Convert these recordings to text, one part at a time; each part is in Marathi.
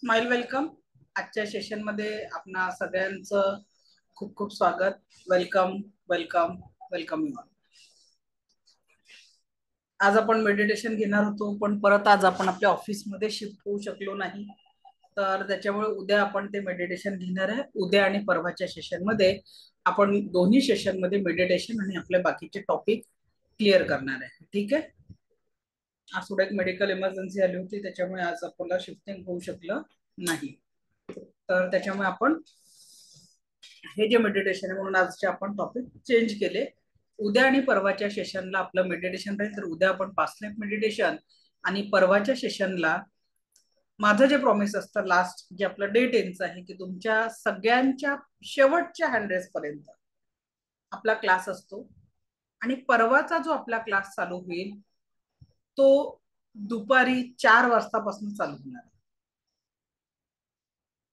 Smile welcome. आजच्या सेशन मध्ये आपणा सगळ्यांचं खूप खूप स्वागत. Welcome welcome welcome you all. आज आपण मेडिटेशन घेणार होतो, पण परत आज आपण आपल्या ऑफिसमध्ये शिफ्ट होऊ शकलो नाही. तर त्याच्यामुळे उद्या आपण ते मेडिटेशन घेणार आहे. उद्या आणि परवाच्या सेशन मध्ये आपण दोन्ही सेशन मध्ये मेडिटेशन आणि आपले बाकीचे टॉपिक क्लिअर करणार आहे. ठीक आहे. आज थोडं एक मेडिकल इमर्जन्सी आली होती, त्याच्यामुळे आज आपल्याला शिफ्टिंग होऊ शकलं नाही. तर त्याच्यामुळे आपण हे जे मेडिटेशन आहे म्हणून आजचे आपण टॉपिक चेंज केले. उद्या आणि परवाच्या सेशनला आपलं मेडिटेशन राहील. तर उद्या आपण 5 मिनिट मेडिटेशन आणि परवाच्या सेशनला माझं जे प्रॉमिस असतं लास्ट जे आपलं डे 10चं आहे की तुमच्या सगळ्यांच्या शेवटच्या हँड्रेस पर्यंत आपला क्लास असतो. आणि परवाचा जो आपला क्लास चालू होईल तो दुपारी 4 वाजतापासून चालू होणार आहे.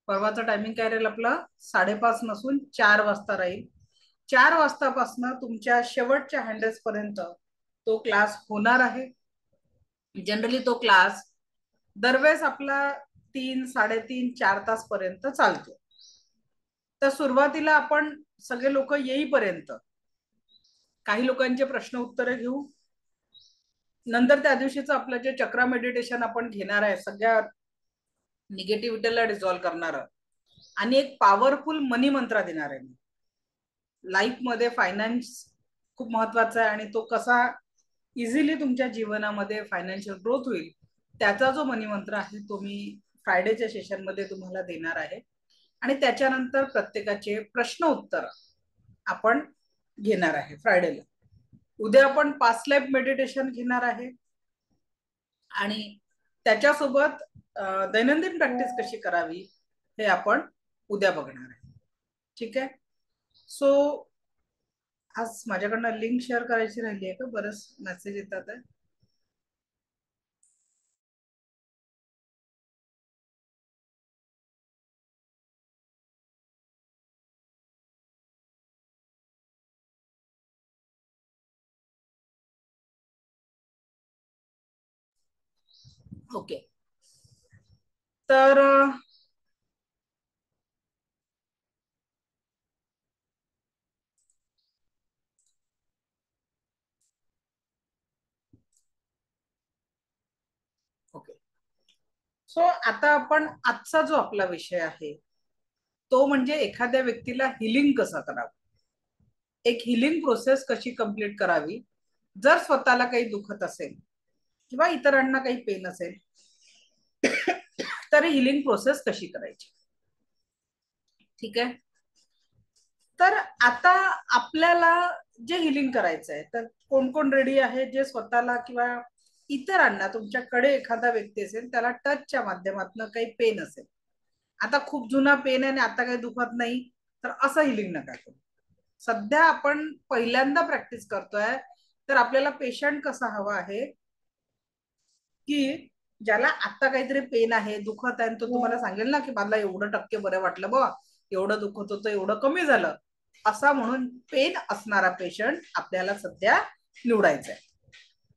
परवाचा टायमिंग काय राहील आपला 5:30 नसून 4 वाजता राहील. 4 वाजतापासून तुमच्या शेवटच्या हँडल्स पर्यंत तो क्लास होणार आहे. जनरली तो क्लास दरवेळेस आपला 3, 3.5, 4 तास पर्यंत चालतो. तर सुरुवातीला आपण सगळे लोक येईपर्यंत काही लोकांचे प्रश्न उत्तरे घेऊ. नंतर त्या दिवशीचं आपलं जे चक्रा मेडिटेशन आपण घेणार आहे, सगळ्या निगेटिव्हिटीला डिझॉल्व्ह करणार आणि एक पॉवरफुल मनी मंत्र देणार आहे. लाईफ मध्ये फायनान्स खूप महत्वाचा आहे आणि तो कसा इझिली तुमच्या जीवनामध्ये फायनान्शियल ग्रोथ होईल त्याचा जो मनी मंत्र आहे तो मी फ्रायडेच्या सेशन मध्ये तुम्हाला देणार आहे. आणि त्याच्यानंतर प्रत्येकाचे प्रश्न उत्तर आपण घेणार आहे फ्रायडेला. उद्या आपण 5 लॅब मेडिटेशन घेणार आहे आणि त्याच्यासोबत दैनंदिन प्रॅक्टिस कशी करावी हे आपण उद्या बघणार आहे. ठीक आहे. सो आज माझ्याकडनं लिंक शेअर करायची राहिली आहे का? बरंच मेसेज येतात आहे. ओके. तर ओके. सो आता आपण आजचा जो आपला विषय आहे तो म्हणजे एखाद्या व्यक्तीला हिलिंग कसं करावं, एक हिलिंग प्रोसेस कशी कंप्लीट करावी जर स्वतःला काही दुखत असेल किंवा इतरांना काही पेन असेल तर हिलिंग प्रोसेस कशी करायची. ठीक आहे. तर आता आपल्याला जे हिलिंग करायचं आहे तर कोण कोण रेडी आहे जे स्वतःला किंवा इतरांना, तुमच्याकडे एखादा व्यक्ती असेल त्याला टचच्या माध्यमातून काही पेन असेल, आता खूप जुना पेन आहे आणि आता काही दुखत नाही तर असं हिलिंग नका करू. सध्या आपण पहिल्यांदा प्रॅक्टिस करतोय तर आपल्याला पेशंट कसा हवा आहे की ज्याला आता काहीतरी पेन आहे, दुखत आहे, तो तुम्हाला सांगेल ना की मला एवढं टक्के बरं वाटलं बा, एवढं दुखत होतं एवढं कमी झालं, असा म्हणून पेन असणारा पेशंट आपल्याला सध्या निवडायचा आहे.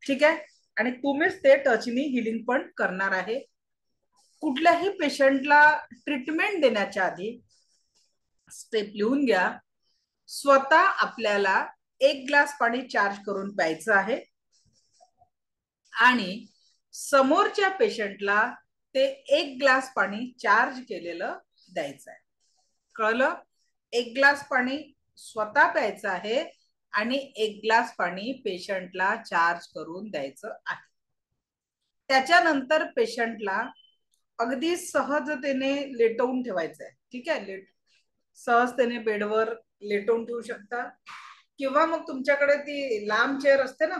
ठीक आहे. आणि तुम्हीच ते टचनी हिलिंग पण करणार आहे. कुठल्याही पेशंटला ट्रीटमेंट देण्याच्या आधी स्टेप लिहून घ्या. स्वतः आपल्याला 1 ग्लास पाणी चार्ज करून प्यायचं आहे आणि समोरच्या पेशंटला ते 1 ग्लास पाणी चार्ज केलेलं द्यायचं आहे. कळलं? 1 ग्लास पाणी स्वतः प्यायचं आहे आणि 1 ग्लास पाणी पेशंटला चार्ज करून द्यायचं आहे. त्याच्यानंतर पेशंटला अगदी सहजतेने लेटवून ठेवायचं आहे. ठीक आहे. सहजतेने बेडवर लेटवून ठेवू शकता किंवा मग तुमच्याकडे ती लांब चेअर असते ना,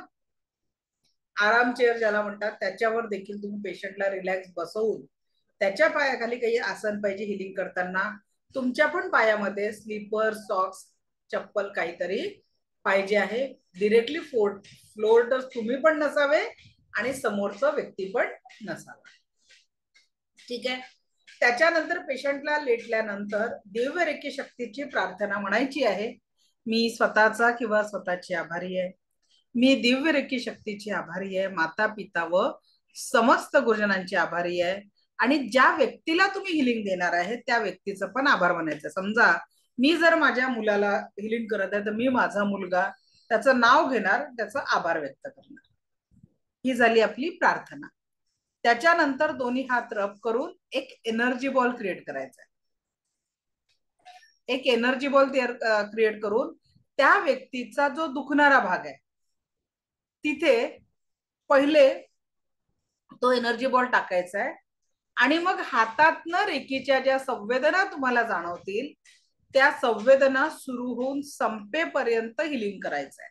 आराम चेअर ज्याला म्हणतात, त्याच्यावर देखील तुम्ही पेशंटला रिलॅक्स बसवून त्याच्या पायाखाली काही आसन पाहिजे हिलिंग करताना. तुमच्या पण पायामध्ये स्लीपर, सॉक्स, चप्पल काहीतरी पाहिजे आहे. डिरेक्टली फ्लोर तर तुम्ही पण नसावे आणि समोरचा व्यक्ती पण नसावा. ठीक आहे. त्याच्यानंतर पेशंटला लेटल्यानंतर दिव्य रेखी शक्तीची प्रार्थना म्हणायची आहे. मी स्वतःचा किंवा स्वतःची आभारी आहे. मी दिव्य रेखी शक्तीची आभारी आहे. माता पिता व समस्त गुरुजनांची आभारी आहे. आणि ज्या व्यक्तीला तुम्ही हिलिंग देणार आहे त्या व्यक्तीचं पण आभार मानायचं. समजा मी जर माझ्या मुलाला हिलिंग करत आहे तर मी माझा मुलगा त्याचं नाव घेणार, त्याचा आभार व्यक्त करणार. ही झाली आपली प्रार्थना. त्याच्यानंतर दोन्ही हात रब करून एक एनर्जी बॉल क्रिएट करायचा आहे. एक एनर्जी बॉल क्रिएट करून त्या व्यक्तीचा जो दुखणारा भाग आहे तिथे पहिले तो एनर्जी बॉल टाकायचा आहे आणि मग हातातनं रेकीच्या ज्या संवेदना तुम्हाला जाणवतील त्या संवेदना सुरू होऊन संपेपर्यंत हिलिंग करायचं आहे.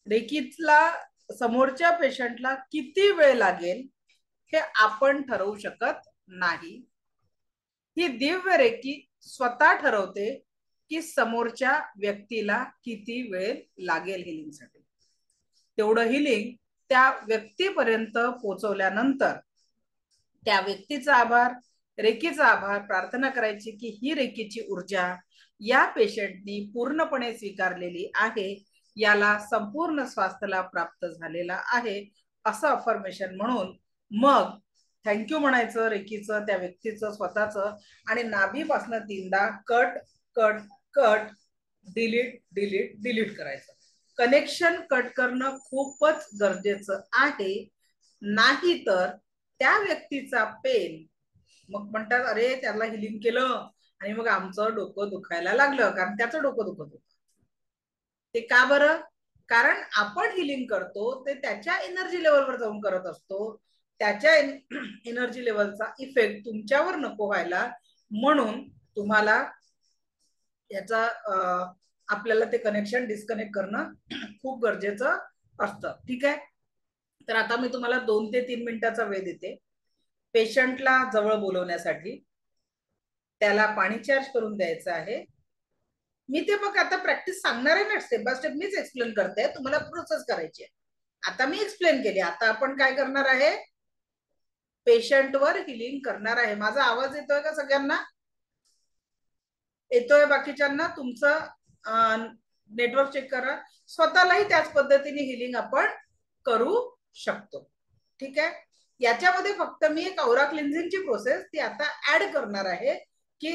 रेकीला समोरच्या पेशंटला किती वेळ लागेल हे आपण ठरवू शकत नाही. ही दिव्य रेकी स्वतः ठरवते की समोरच्या व्यक्तीला किती वेळ लागेल हिलिंगसाठी. तेवढं हिलिंग त्या व्यक्तीपर्यंत पोहोचवल्यानंतर त्या व्यक्तीचा आभार, रेकीचा आभार, प्रार्थना करायची की ही रेकीची ऊर्जा या पेशंटनी पूर्णपणे स्वीकारलेली आहे, याला संपूर्ण स्वास्थ्याला प्राप्त झालेला आहे असं अफर्मेशन म्हणून मग थँक्यू म्हणायचं रेकीचं, त्या व्यक्तीचं, स्वतःचं. आणि नाभीपासून 3दा cut cut cut delete delete delete करायचं. कनेक्शन कट करणं खूपच गरजेचं आहे, नाही तर त्या व्यक्तीचा पेन मग म्हणतात अरे त्याला हिलिंग केलं आणि मग आमचं डोकं दुखायला लागलं, कारण त्याचं डोकं दुखत होतं. ते का बरं? कारण आपण हिलिंग करतो ते त्याच्या एनर्जी लेवलवर जाऊन करत असतो. त्याच्या एनर्जी लेवलचा इफेक्ट तुमच्यावर नको व्हायला म्हणून तुम्हाला याचा आपल्याला ते कनेक्शन डिस्कनेक्ट करणं खूप गरजेचं असतं. ठीक आहे. तर आता मी तुम्हाला 2 ते 3 मिनिटाचा वेळ देते पेशंटला जवळ बोलवण्यासाठी. त्याला पाणी चार्ज करून द्यायचं आहे. मी ते बघ आता प्रॅक्टिस सांगणार आहे ना, स्टेप बाय स्टेप मीच एक्सप्लेन करते, तुम्हाला प्रोसेस करायची आहे. आता मी एक्सप्लेन केली, आता आपण काय करणार आहे, पेशंटवर हिलिंग करणार आहे. माझा आवाज येतोय का सगळ्यांना? येतोय बाकीच्यांना? तुमचं नेटवर्क चेक करा. स्वतःलाही त्याच पद्धतीने हिलिंग आपण करू शकतो. ठीक आहे. याच्यामध्ये फक्त मी एक औरा क्लिन्झिंगची प्रोसेस ती आता ऍड करणार आहे की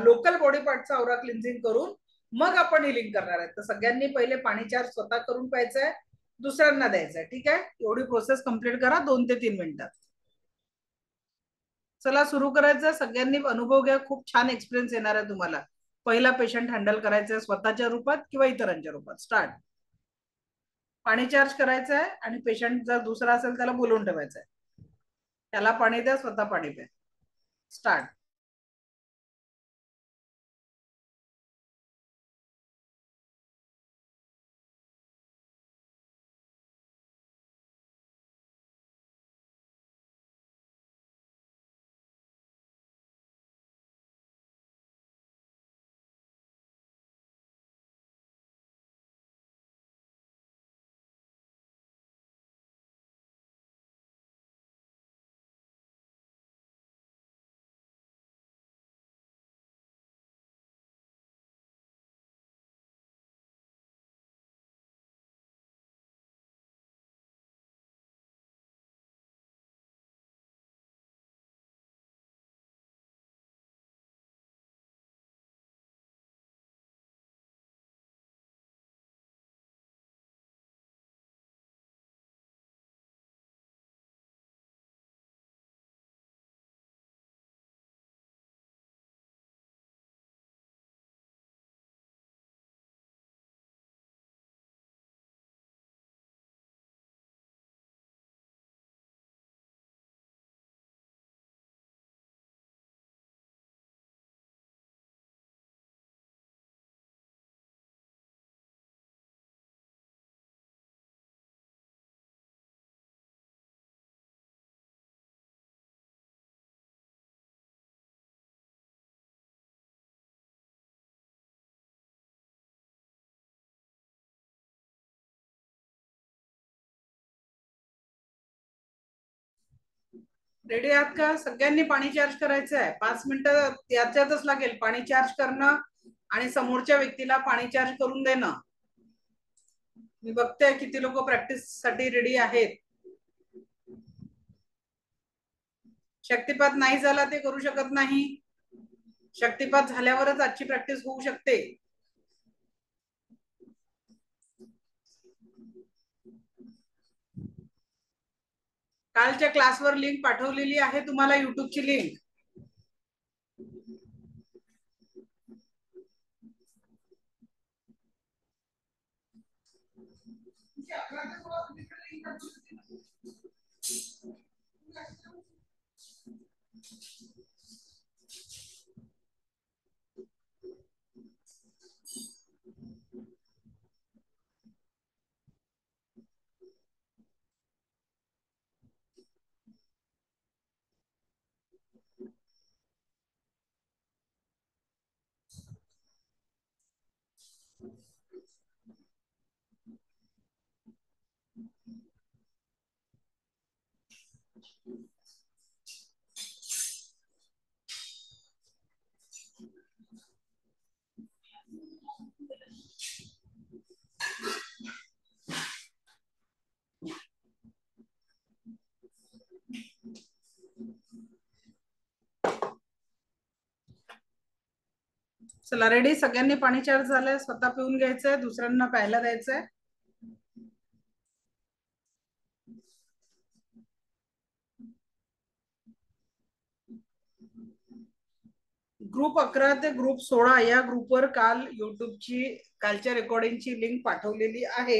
लोकल बॉडी पार्टचा औरा क्लिन्झिंग करून मग आपण हिलिंग करणार आहे. तर सगळ्यांनी पहिले पाणी चार्ज स्वतः करून पाहायचं आहे, दुसऱ्यांना द्यायचं आहे. ठीक आहे. एवढी प्रोसेस कंप्लीट करा 2 ते 3 मिनिटात. चला सुरू करायचं. सगळ्यांनी अनुभव घ्या, खूप छान एक्सपिरियन्स येणार आहे तुम्हाला. पहिला पेशंट हँडल करायचा आहे स्वतःच्या रूपात किंवा इतरांच्या रूपात. स्टार्ट. पाणी चार्ज करायचं आहे आणि पेशंट जर दुसरा असेल त्याला बोलवून ठेवायचं आहे. त्याला पाणी द्या, स्वतः पाणी प्या. स्टार्ट. रेडी आहात का? सगळ्यांनी पाणी चार्ज करायचं आहे. 5 मिनिटं याच्यातच लागेल पाणी चार्ज करणं आणि समोरच्या व्यक्तीला पाणी चार्ज करून देणं. मी बघते किती लोक प्रॅक्टिस साठी रेडी आहेत. शक्तिपात नाही झाला ते करू शकत नाही. शक्तिपात झाल्यावरच आजची प्रॅक्टिस होऊ शकते. कालच्या क्लासवर लिंक पाठवलेली आहे तुम्हाला, युट्यूबची लिंक. चला रेडी, सगळ्यांनी पाणी चार्ज झालंय, स्वतः पिऊन घ्यायचंय, दुसऱ्यांना प्यायला द्यायचंय. ग्रुप 11 ते ग्रुप 16 या ग्रुपवर काल युट्यूबची कालच्या रेकॉर्डिंगची लिंक पाठवलेली आहे.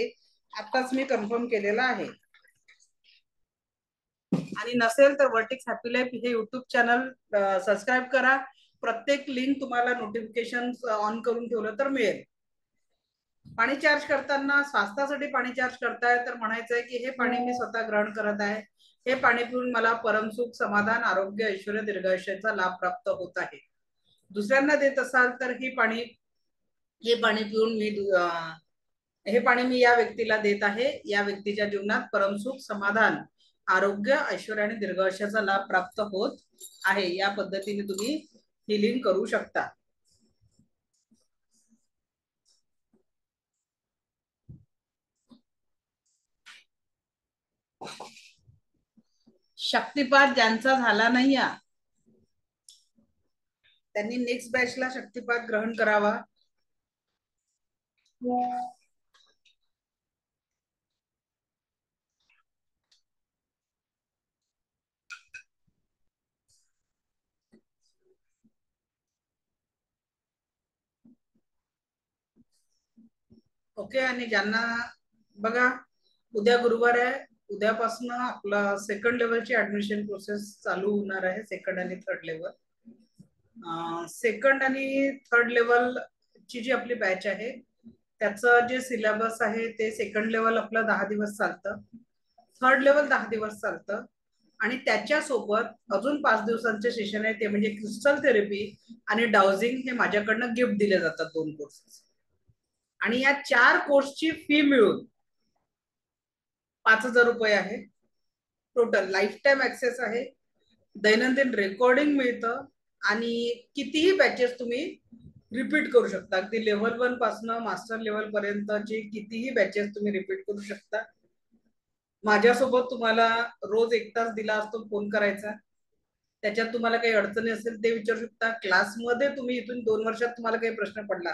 आताच मी कन्फर्म केलेला आहे. आणि नसेल तर वर्टिक्स हॅपी लाईफ हे युट्यूब चॅनल सबस्क्राईब करा. प्रत्येक लिंक तुम्हाला नोटिफिकेशन ऑन करून ठेवलं तर मिळेल. पाणी चार्ज करताना स्वास्थ्यासाठी पाणी चार्ज करताय तर म्हणायचंय की हे पाणी मी स्वतः ग्रहण करत आहे. हे पाणी पिऊन मला परमसुख, समाधान, आरोग्य, ऐश्वर्य, दीर्घायुष्याचा लाभ प्राप्त होत आहे. दुसऱ्यांना देत असाल तर हे पाणी पिऊन हे पाणी मी या व्यक्तीला देत आहे. या व्यक्तीच्या जीवनात परमसुख, समाधान, आरोग्य, ऐश्वर्य आणि दीर्घायुष्याचा लाभ प्राप्त होत आहे. या पद्धतीने तुम्ही हिलिंग करू शकता. शक्तिपात ज्यांचा झाला नाही त्यांनी नेक्स्ट बॅचला शक्तिपात ग्रहण करावा. ओके. आणि ज्यांना बघा उद्या गुरुवार आहे, उद्यापासून आपला सेकंड लेवलची ऍडमिशन प्रोसेस चालू होणार आहे. सेकंड आणि थर्ड लेवल. सेकंड आणि थर्ड लेवल ची जी आपली बॅच आहे त्याचं जे सिलेबस आहे ते सेकंड लेवल आपलं 10 दिवस चालतं, थर्ड लेवल 10 दिवस चालतं आणि त्याच्यासोबत अजून 5 दिवसांचे सेशन आहे ते म्हणजे क्रिस्टल थेरपी आणि डाउजिंग हे माझ्याकडनं गिफ्ट दिले जातात, 2 कोर्सेस. आणि या 4 कोर्सची फी मिळून 5,000 रुपये आहे. टोटल लाईफ टाइम ऍक्सेस आहे, दैनंदिन रेकॉर्डिंग मिळतं आणि कितीही बॅचेस तुम्ही रिपीट करू शकता. अगदी लेव्हल 1 पासून मास्टर लेवल पर्यंतचे कितीही बॅचेस तुम्ही रिपीट करू शकता. माझ्यासोबत तुम्हाला रोज 1 तास दिला असतो फोन करायचा. त्याच्यात तुम्हाला काही अडचणी असेल ते विचारू शकता. क्लासमध्ये तुम्ही इथून 2 वर्षात तुम्हाला काही प्रश्न पडला,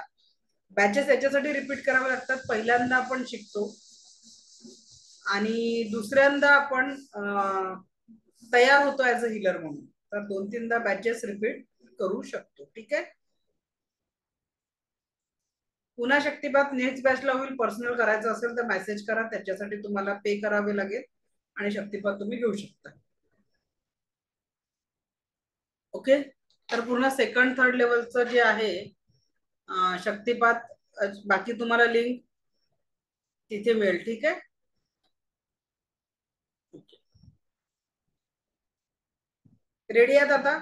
बॅचेस याच्यासाठी रिपीट करावे लागतात. पहिल्यांदा आपण शिकतो आणि दुसऱ्यांदा आपण तयार होतो ऍज अ हिलर म्हणून. तर 2-3दा बॅचेस रिपीट करू शकतो. ठीक आहे. पुन्हा शक्तिपात नेक्स्ट बॅचला होईल. पर्सनल करायचं असेल तर मेसेज करा, त्याच्यासाठी तुम्हाला पे करावे लागेल आणि शक्तिपात तुम्ही घेऊ शकता. ओके. तर पूर्ण सेकंड थर्ड लेवलचं जे आहे शक्तिपात, बाकी तुम्हाला लिंक तिथे मिळेल. ठीक आहे. रेडी आहेत आता?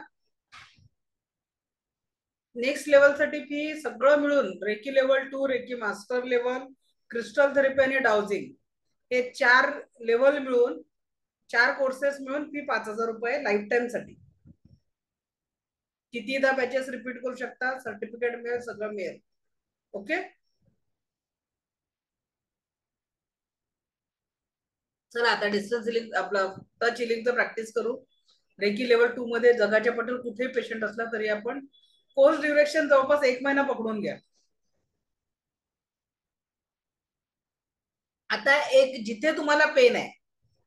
नेक्स्ट लेवलसाठी फी सगळं मिळून reiki level 2, reiki master level, crystal therapy आणि डाउजिंग हे 4 लेवल मिळून 4 कोर्सेस मिळून फी 5,000 रुपये लाईफ टाइम साठी. कितीदा बॅचेस रिपीट करू शकता, सर्टिफिकेट मिळेल, सगळं मिळेल. ओके. चला आता डिस्टन्स लिंक आपलं टच लिंकचं प्रॅक्टिस करू. रेकी लेवल 2 मध्ये जगाच्या पटेल कुठेही पेशंट असला तरी आपण कोर्स ड्युरेशन जवळपास 1 महिना पकडून घ्या. आता एक जिथे तुम्हाला पेन आहे,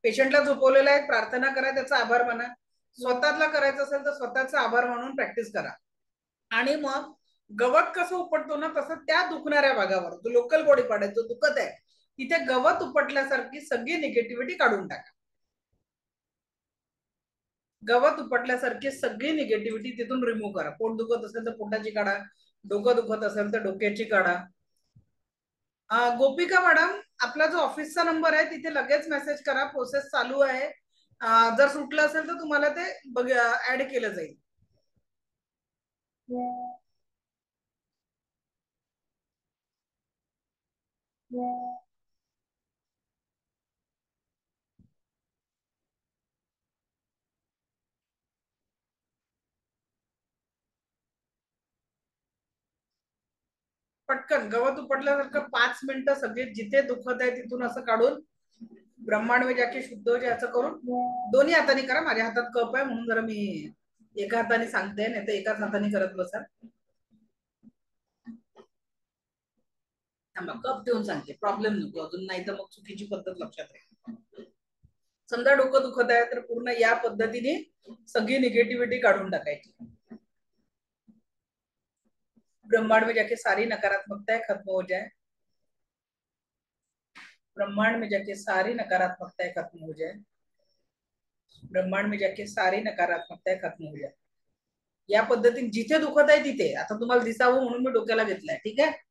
पेशंटला झोपवलेला आहे, प्रार्थना करा, त्याचा आभार माना. स्वतःला करायचं असेल तर स्वतःचा आभार म्हणून प्रॅक्टिस करा. आणि मग गवत कसं उपटतो ना, तसं त्या दुखणाऱ्या भागावर, जो लोकल बॉडी पार्ट आहे, जो दुखत आहे, तिथे गवत उपटल्यासारखी सगळी निगेटिव्हिटी काढून टाका. गवत उपटल्यासारखी सगळी निगेटिव्हिटी तिथून रिमूव्ह करा. पोट दुखत असेल तर पोटाची काढा, डोकं दुखत असेल तर डोक्याची काढा. गोपिका मॅडम, आपला जो ऑफिसचा नंबर आहे तिथे लगेच मेसेज करा, प्रोसेस चालू आहे. जर सुटलं असेल तर तुम्हाला ते ऍड केलं जाईल. पटकन गवत उपटल्यासारखं 5 मिनिटं सगळे जिथे दुखत आहे तिथून असं काढून ब्रह्मांड में जाके शुद्ध हो असं करून दोन्ही हाताने करा. माझ्या हातात कप आहे म्हणून जरा मी एका हाताने सांगते, नाही तर एकाच हाताने करत बसा. थांबा, कप देऊन सांगते, प्रॉब्लेम नको अजून, नाही तर मग चुकीची पद्धत लक्षात राहील. समजा डोकं दुखत आहे तर पूर्ण या पद्धतीने सगळी निगेटिव्हिटी काढून टाकायची. ब्रह्मांड में जाके सारी नकारात्मकताएं खत्म हो जाए. ब्रह्मांड में जाके सारी नकारात्मकताएं खत्म हो जाए. ब्रह्मांड में जाके सारी नकारात्मकताएं खत्म हो जाए. या पद्धतीने जिथे दुखत आहे तिथे, आता तुम्हाला दिसावं म्हणून मी डोक्याला घेतलाय, ठीक आहे.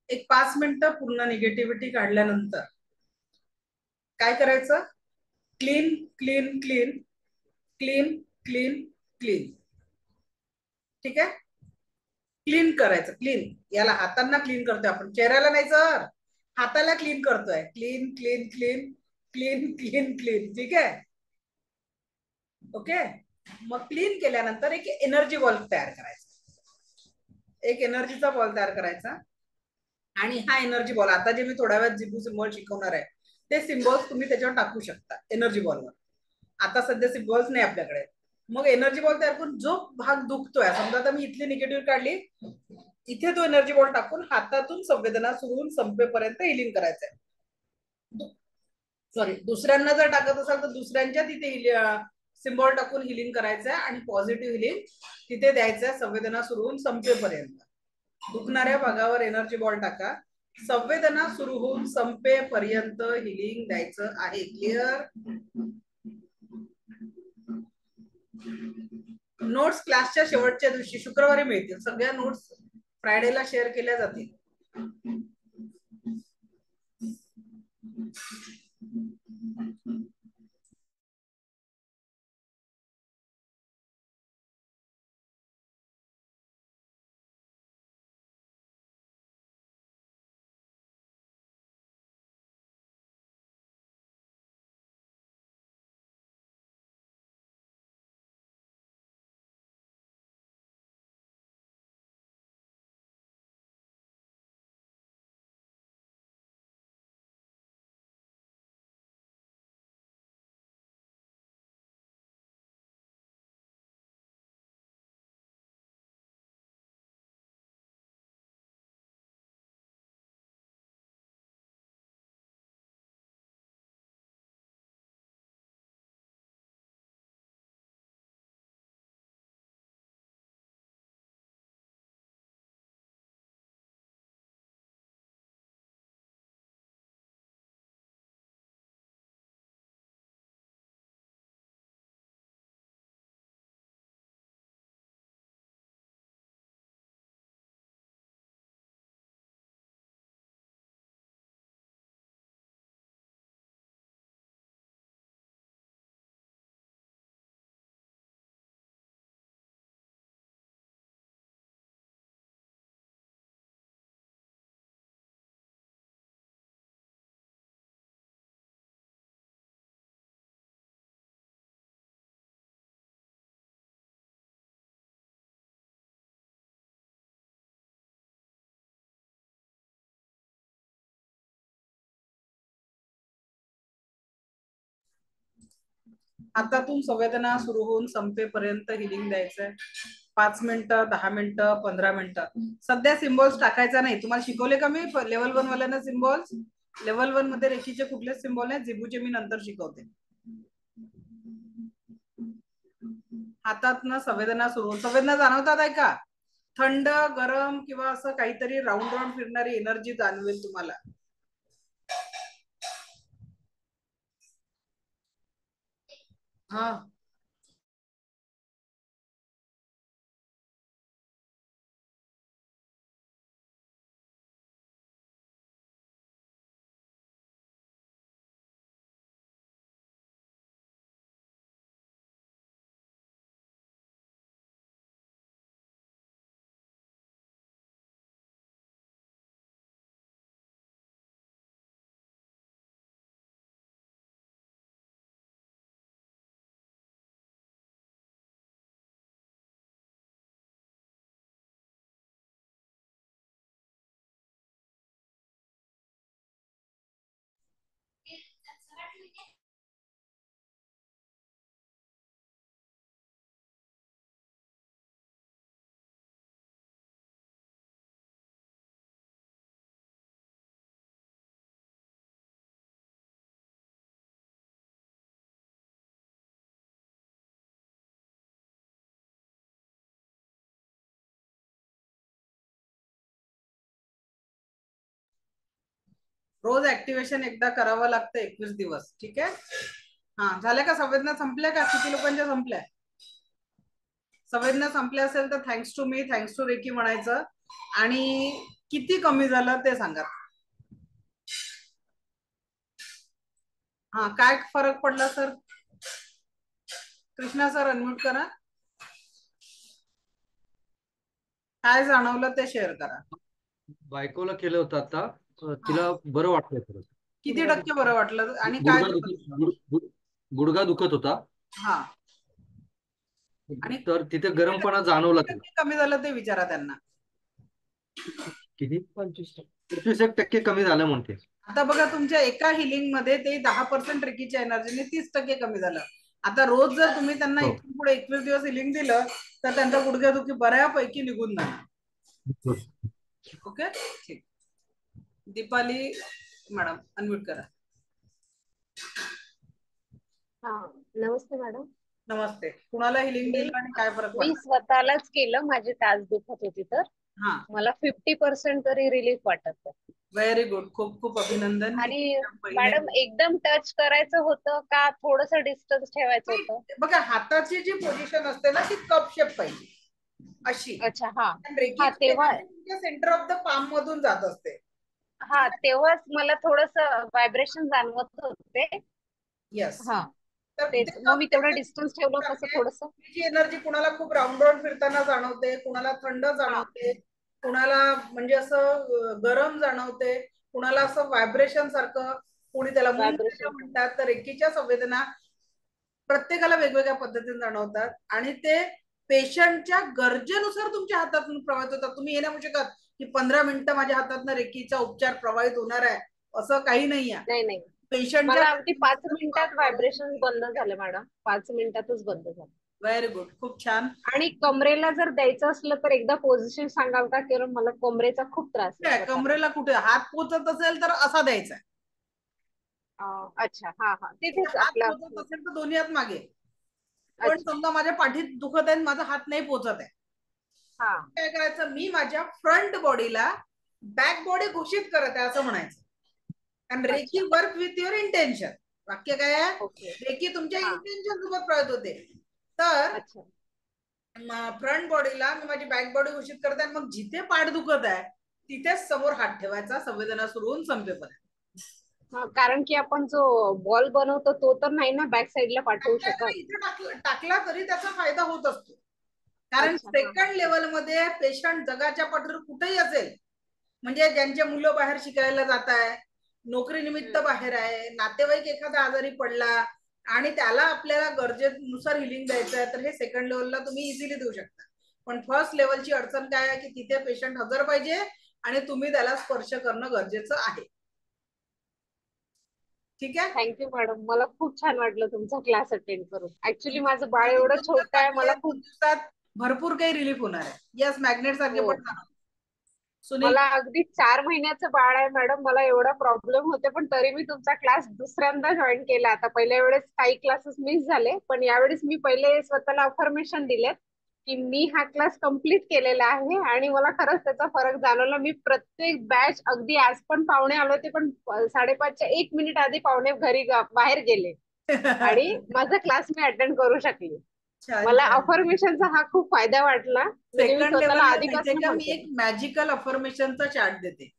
एक 5 मिनिटं पूर्ण निगेटिव्हिटी काढल्यानंतर काय करायचं? Clean clean clean clean clean clean. ठीक आहे, क्लीन करायचं. क्लीन, याला हातांना क्लीन करतोय आपण, चेहऱ्याला नाही सर, हाताला क्लीन करतोय. Clean clean clean clean clean clean. ठीक आहे, ओके. मग क्लीन केल्यानंतर एक एनर्जी बॉल तयार करायचा, एक एनर्जीचा बॉल तयार करायचा. आणि हा एनर्जी बॉल, आता जे मी थोड्या वेळात जिबू सिम्बॉल शिकवणार आहे ते सिम्बॉल्स तुम्ही त्याच्यावर टाकू शकता एनर्जी बॉलवर. आता सध्या सिम्बॉल्स नाही आपल्याकडे. मग एनर्जी बॉल तयार करून जो भाग दुखतोय, समजा आता मी इथली निगेटिव्ह काढली, इथे तो एनर्जी बॉल टाकून हातातून संवेदना सुरू होऊन संपेपर्यंत हिलिंग करायचंय. सॉरी, दुसऱ्यांना जर टाकत असाल तर दुसऱ्यांच्या तिथे सिम्बॉल टाकून हिलिंग करायचंय आणि पॉझिटिव्ह हिलिंग तिथे द्यायचंय संवेदना सुरू होऊन संपेपर्यंत. दुखणाऱ्या भागावर एनर्जी बॉल टाका, संवेदना सुरू होऊन संपेपर्यंत हिलिंग द्यायचं आहे. क्लिअर? नोट्स क्लासच्या शेवटच्या दिवशी शुक्रवारी मिळतील. सगळ्या नोट्स फ्रायडेला शेअर केल्या जातील. हातातून संवेदना सुरू होऊन संपेपर्यंत हिलिंग द्यायचंय. 5 मिनिटं, 10 मिनिटं, 15 मिनिटं. सध्या सिम्बॉल्स टाकायचा नाही. तुम्हाला शिकवले का मी लेवल 1 वाल्यांना सिम्बॉल्स? लेवल 1 मध्ये रेकीचे कुठले सिम्बॉल आहेत? झिबूचे मी नंतर शिकवते. हातातनं संवेदना सुरू, संवेदना जाणवतात आहे का? थंड, गरम किंवा असं काहीतरी राऊंड राऊंड फिरणारी एनर्जी जाणवेल तुम्हाला. हा, रोज ऍक्टिव्हेशन एकदा करावं लागतं 21 दिवस. ठीक आहे. हा, झाल्या का संवेदना? संपल्या का? किती लोकांच्या संपल्या? संवेदना संपल्या असेल तर thanks to me, thanks to reiki म्हणायचं. आणि किती कमी झालं ते सांगा. हा, काय फरक पडला सर? कृष्णा सर अनम्यूट करा. काय जाणवलं ते शेअर करा. बायकोला केलं होतं आता, तिला बरं वाटतंय खरं. किती टक्के बरं वाटलं आणि काय गुडघा दुखत गुडघा दुखत होता. हा, आणि तर तिथे गरमपणा जाणवला तिला. कमी झालं ते विचारा त्यांना. किती? 25% कमी झालं म्हणते. आता बघा, तुमच्या एका हिलिंग मध्ये ते 10% रेकीच्या एनर्जीने 30% कमी झालं. आता रोज जर तुम्ही त्यांना इथून पुढे 21 दिवस हिलिंग दिलं तर त्यांचा गुडघ्यादुखी बऱ्यापैकी निघून जाणार. ओके, ठीक. दीपाली मॅडम अनम्यूट करा. नमस्ते मॅडम. नमस्ते. कुणाला हिलिंग दिलं आणि काय फरक मी पडला? स्वतःलाच केलं. माझी टाच दुखत होती तर मला 50% तरी रिलीफ वाटत. व्हेरी गुड, खूप खूप अभिनंदन. आणि मॅडम एकदम टच करायचं होतं का थोडस डिस्टन्स ठेवायचं होतं? बघा, हाताची जी पोझिशन असते ना ती कप शेप पाहिजे अशी. अच्छा, हा तेव्हा सेंटर ऑफ द पाम मधून जात असते. हा, तेव्हाच मला थोडस व्हायब्रेशन जाणवत होते. यस. हा, तर तेच मग मी तेवढं डिस्टन्स ठेवलं कसं थोडस. जी एनर्जी कुणाला खूप राऊंड राऊंड फिरताना जाणवते, कुणाला थंड जाणवते, कुणाला म्हणजे असं गरम जाणवते, कुणाला असं व्हायब्रेशन सारखं, कोणी त्याला मुंग्या म्हणतात. तर रेकीच्या संवेदना प्रत्येकाला वेगवेगळ्या पद्धतीने जाणवतात आणि ते पेशंटच्या गरजेनुसार तुमच्या हातातून प्रवाहित होतात. तुम्ही हे नाही म्हणू शकत की 15 मिनिटं माझ्या हातातून रेकीचा उपचार प्रवाहित होणार आहे, असं काही नाही आहे. नाही, पेशंटच्या मला अगदी 5 मिनिटात व्हायब्रेशन बंद झाले मॅडम. 5 मिनिटातच बंद झालं. व्हेरी गुड, खूप छान. आणि कमरेला जर द्यायचं असलं तर एकदा पोझिशन सांगाल का? कारण मला कमरेचा खूप त्रास आहे. कमरेला कुठे हात पोचत असेल तर असा द्यायचा. अच्छा, हा तिथेच हात आपला पोचत असेल तर दोन्ही हात मागे. पण समजा माझ्या पाठीत दुखत आहे, माझा हात नाही पोचत आहे, काय करायचं? मी माझ्या फ्रंट बॉडीला बॅक बॉडी घोषित करत आहे असं म्हणायचं. आणि reiki work with your intention. वाक्य काय आहे? रेकी तुमच्या इंटेन्शन सोबत प्रयत्न होते. तर फ्रंट बॉडीला मी माझी बॅक बॉडी घोषित करते आणि मग जिथे पाठ दुखत आहे तिथेच समोर हात ठेवायचा, संवेदना सुरू होऊन संपेपर्यंत. कारण की आपण जो बॉल बनवतो तो तर नाही ना बॅक साईडला पाठवू शकत. इथे टाकला तरी त्याचा फायदा होत असतो. कारण सेकंड लेवल मध्ये पेशंट जगाच्या पाठीवर कुठेही असेल, म्हणजे ज्यांचे मुलं बाहेर शिकायला जात आहे, नोकरी निमित्त बाहेर आहे, नातेवाईक एखादा आजारी पडला आणि त्याला आपल्याला गरजेनुसार हिलिंग द्यायचं आहे, तर हे सेकंड लेवलला तुम्ही इझिली देऊ शकता. पण फर्स्ट लेवलची अडचण काय आहे की तिथे पेशंट हजर पाहिजे आणि तुम्ही त्याला स्पर्श करणं गरजेचं आहे. ठीक आहे. थँक्यू मॅडम, मला खूप छान वाटलं तुमचा क्लास अटेंड करून. ऍक्च्युली माझं बाळ दोन एवढं दिवस छोटं आहे, बाकी मला आहे, 2 खूप दिवसात भरपूर काही रिलीफ होणार आहे. यस, मॅग्नेट सारखे हो, पण जाणार. सुनील. मला अगदी 4 महिन्याचं बाळ आहे मॅडम. मला एवढा प्रॉब्लेम होते, पण तरी मी तुमचा क्लास दुसऱ्यांदा जॉईन केला. आता पहिल्या वेळेस काही क्लासेस मिस झाले, पण यावेळेस मी पहिले स्वतःला अफर्मेशन दिलेत की मी हा क्लास कम्प्लीट केलेला आहे आणि मला खरंच त्याचा फरक जाणवला. मी प्रत्येक बॅच, अगदी आज पण पाहुणे आले होते, पण 5:30च्या 1 मिनिट आधी पाहुणे बाहेर गेले आणि माझा क्लास मी अटेंड करू शकले. छान मला छान. अफर्मेशनचा हा खूप फायदा वाटला. म्हणजे मी सेकंड स्वतःला लेवलला माहितीये आधीपासून का, मी म्हणते. एक मॅजिकल अफर्मेशनचा चार्ट देते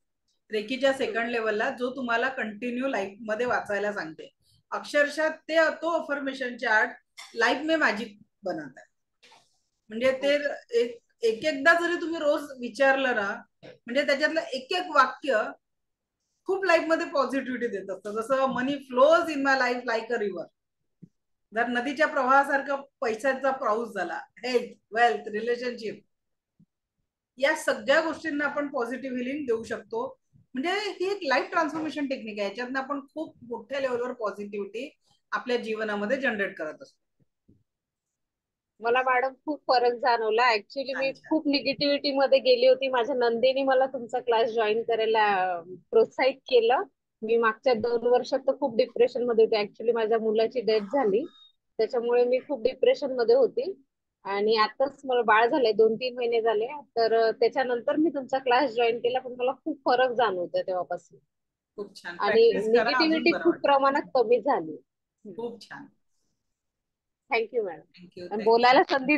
रेकीच्या हम्म. सेकंड लेवलला, जो तुम्हाला कंटिन्यू लाईफ मध्ये वाचायला सांगते. अक्षरशः तो अफर्मेशन चार्ट लाईफ में मॅजिक बनवत आहे. म्हणजे ते एकदा जरी तुम्ही रोज विचारलं ना, म्हणजे त्याच्यातलं एक एक वाक्य खूप लाईफ मध्ये पॉझिटिव्हिटी देत असतं. जसं money flows in my life like a river. जर नदीच्या प्रवाहासारखं पैशाचा पाऊस झाला. हेल्थ, वेल्थ, रिलेशनशिप, या सगळ्या गोष्टींना आपण पॉझिटिव्ह हिलिंग देऊ शकतो. म्हणजे ही एक लाईफ ट्रान्सफॉर्मेशन टेक्निक आहे, याच्यातनं आपण खूप मोठ्या लेवलवर पॉझिटिव्हिटी आपल्या जीवनामध्ये जनरेट करत असतो. मला मॅडम खूप फरक जाणवला. ऍक्च्युली मी छान छान. खूप निगेटिव्हिटी मध्ये गेली होती. माझ्या नंदेने मला तुमचा क्लास जॉईन करायला प्रोत्साहित केलं. मी मागच्या 2 वर्षात तर खूप डिप्रेशन मध्ये होते. ऍक्च्युली माझ्या मुलाची डेथ झाली, त्याच्यामुळे मी खूप डिप्रेशन मध्ये होती. आणि आताच मला बाळ झालंय, 2-3 महिने झाले. तर त्याच्यानंतर मी तुमचा क्लास जॉईन केला, पण मला खूप फरक जाणवतोय तेव्हापासून. खूप छान. आणि प्रॅक्टिस करा, अजून निगेटिव्हिटी बरं खूप वाटेल. प्रमाणात कमी झाली. खूप छान. Thank you thank you madam, thank you. बोलायला संधी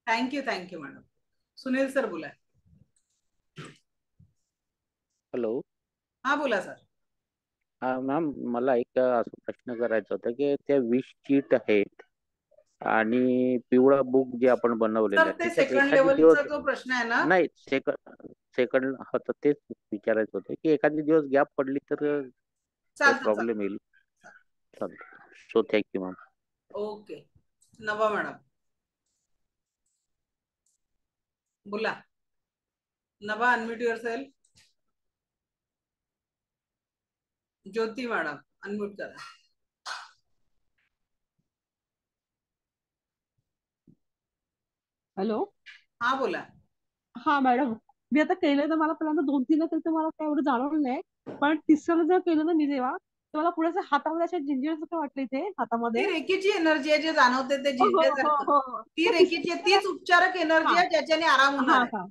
thank you thank you madam. Sunil sir बोला. हॅलो. हा बोला सर. हा मॅम, मला एक असं प्रश्न करायचा होता की त्या 20 शीट आहेत आणि पिवळा बुक जे आपण बनवलेला सर आहे ते त्याच्यात सेकंड एखादी दिवस लेवलचा जो प्रश्न आहे ना, नाही, सेकंड होतं तेच विचारायचं होतं की एखादी दिवस गॅप पडली तर काही चालतं प्रॉब्लेम चालतं. येईल. So thank you ma'am. ओके. नवा मॅडम बोला. नवा, unmute your self. Jyoti madam unmute करा. हॅलो. हा बोला. हा मॅडम, मी आता केलं तर मला पहिल्यांदा 2-3 तर मला काय एवढं जाणवलं नाही, पण तिसरं जर केलं ना मी जेव्हा, तर मला पुढे हातामध्ये अशा जिंजीसारखं वाटलं इथे हातामध्ये. ती रेकीची एनर्जी आहे जे जाणवते ते हो हो जिंकल्यासारखं. हो हो. ती त्या रेकीची आहे, तिसऱ्या तीच उपचारक एनर्जी हा आहे ज्याच्याने आराम होणार हा आहे. हा.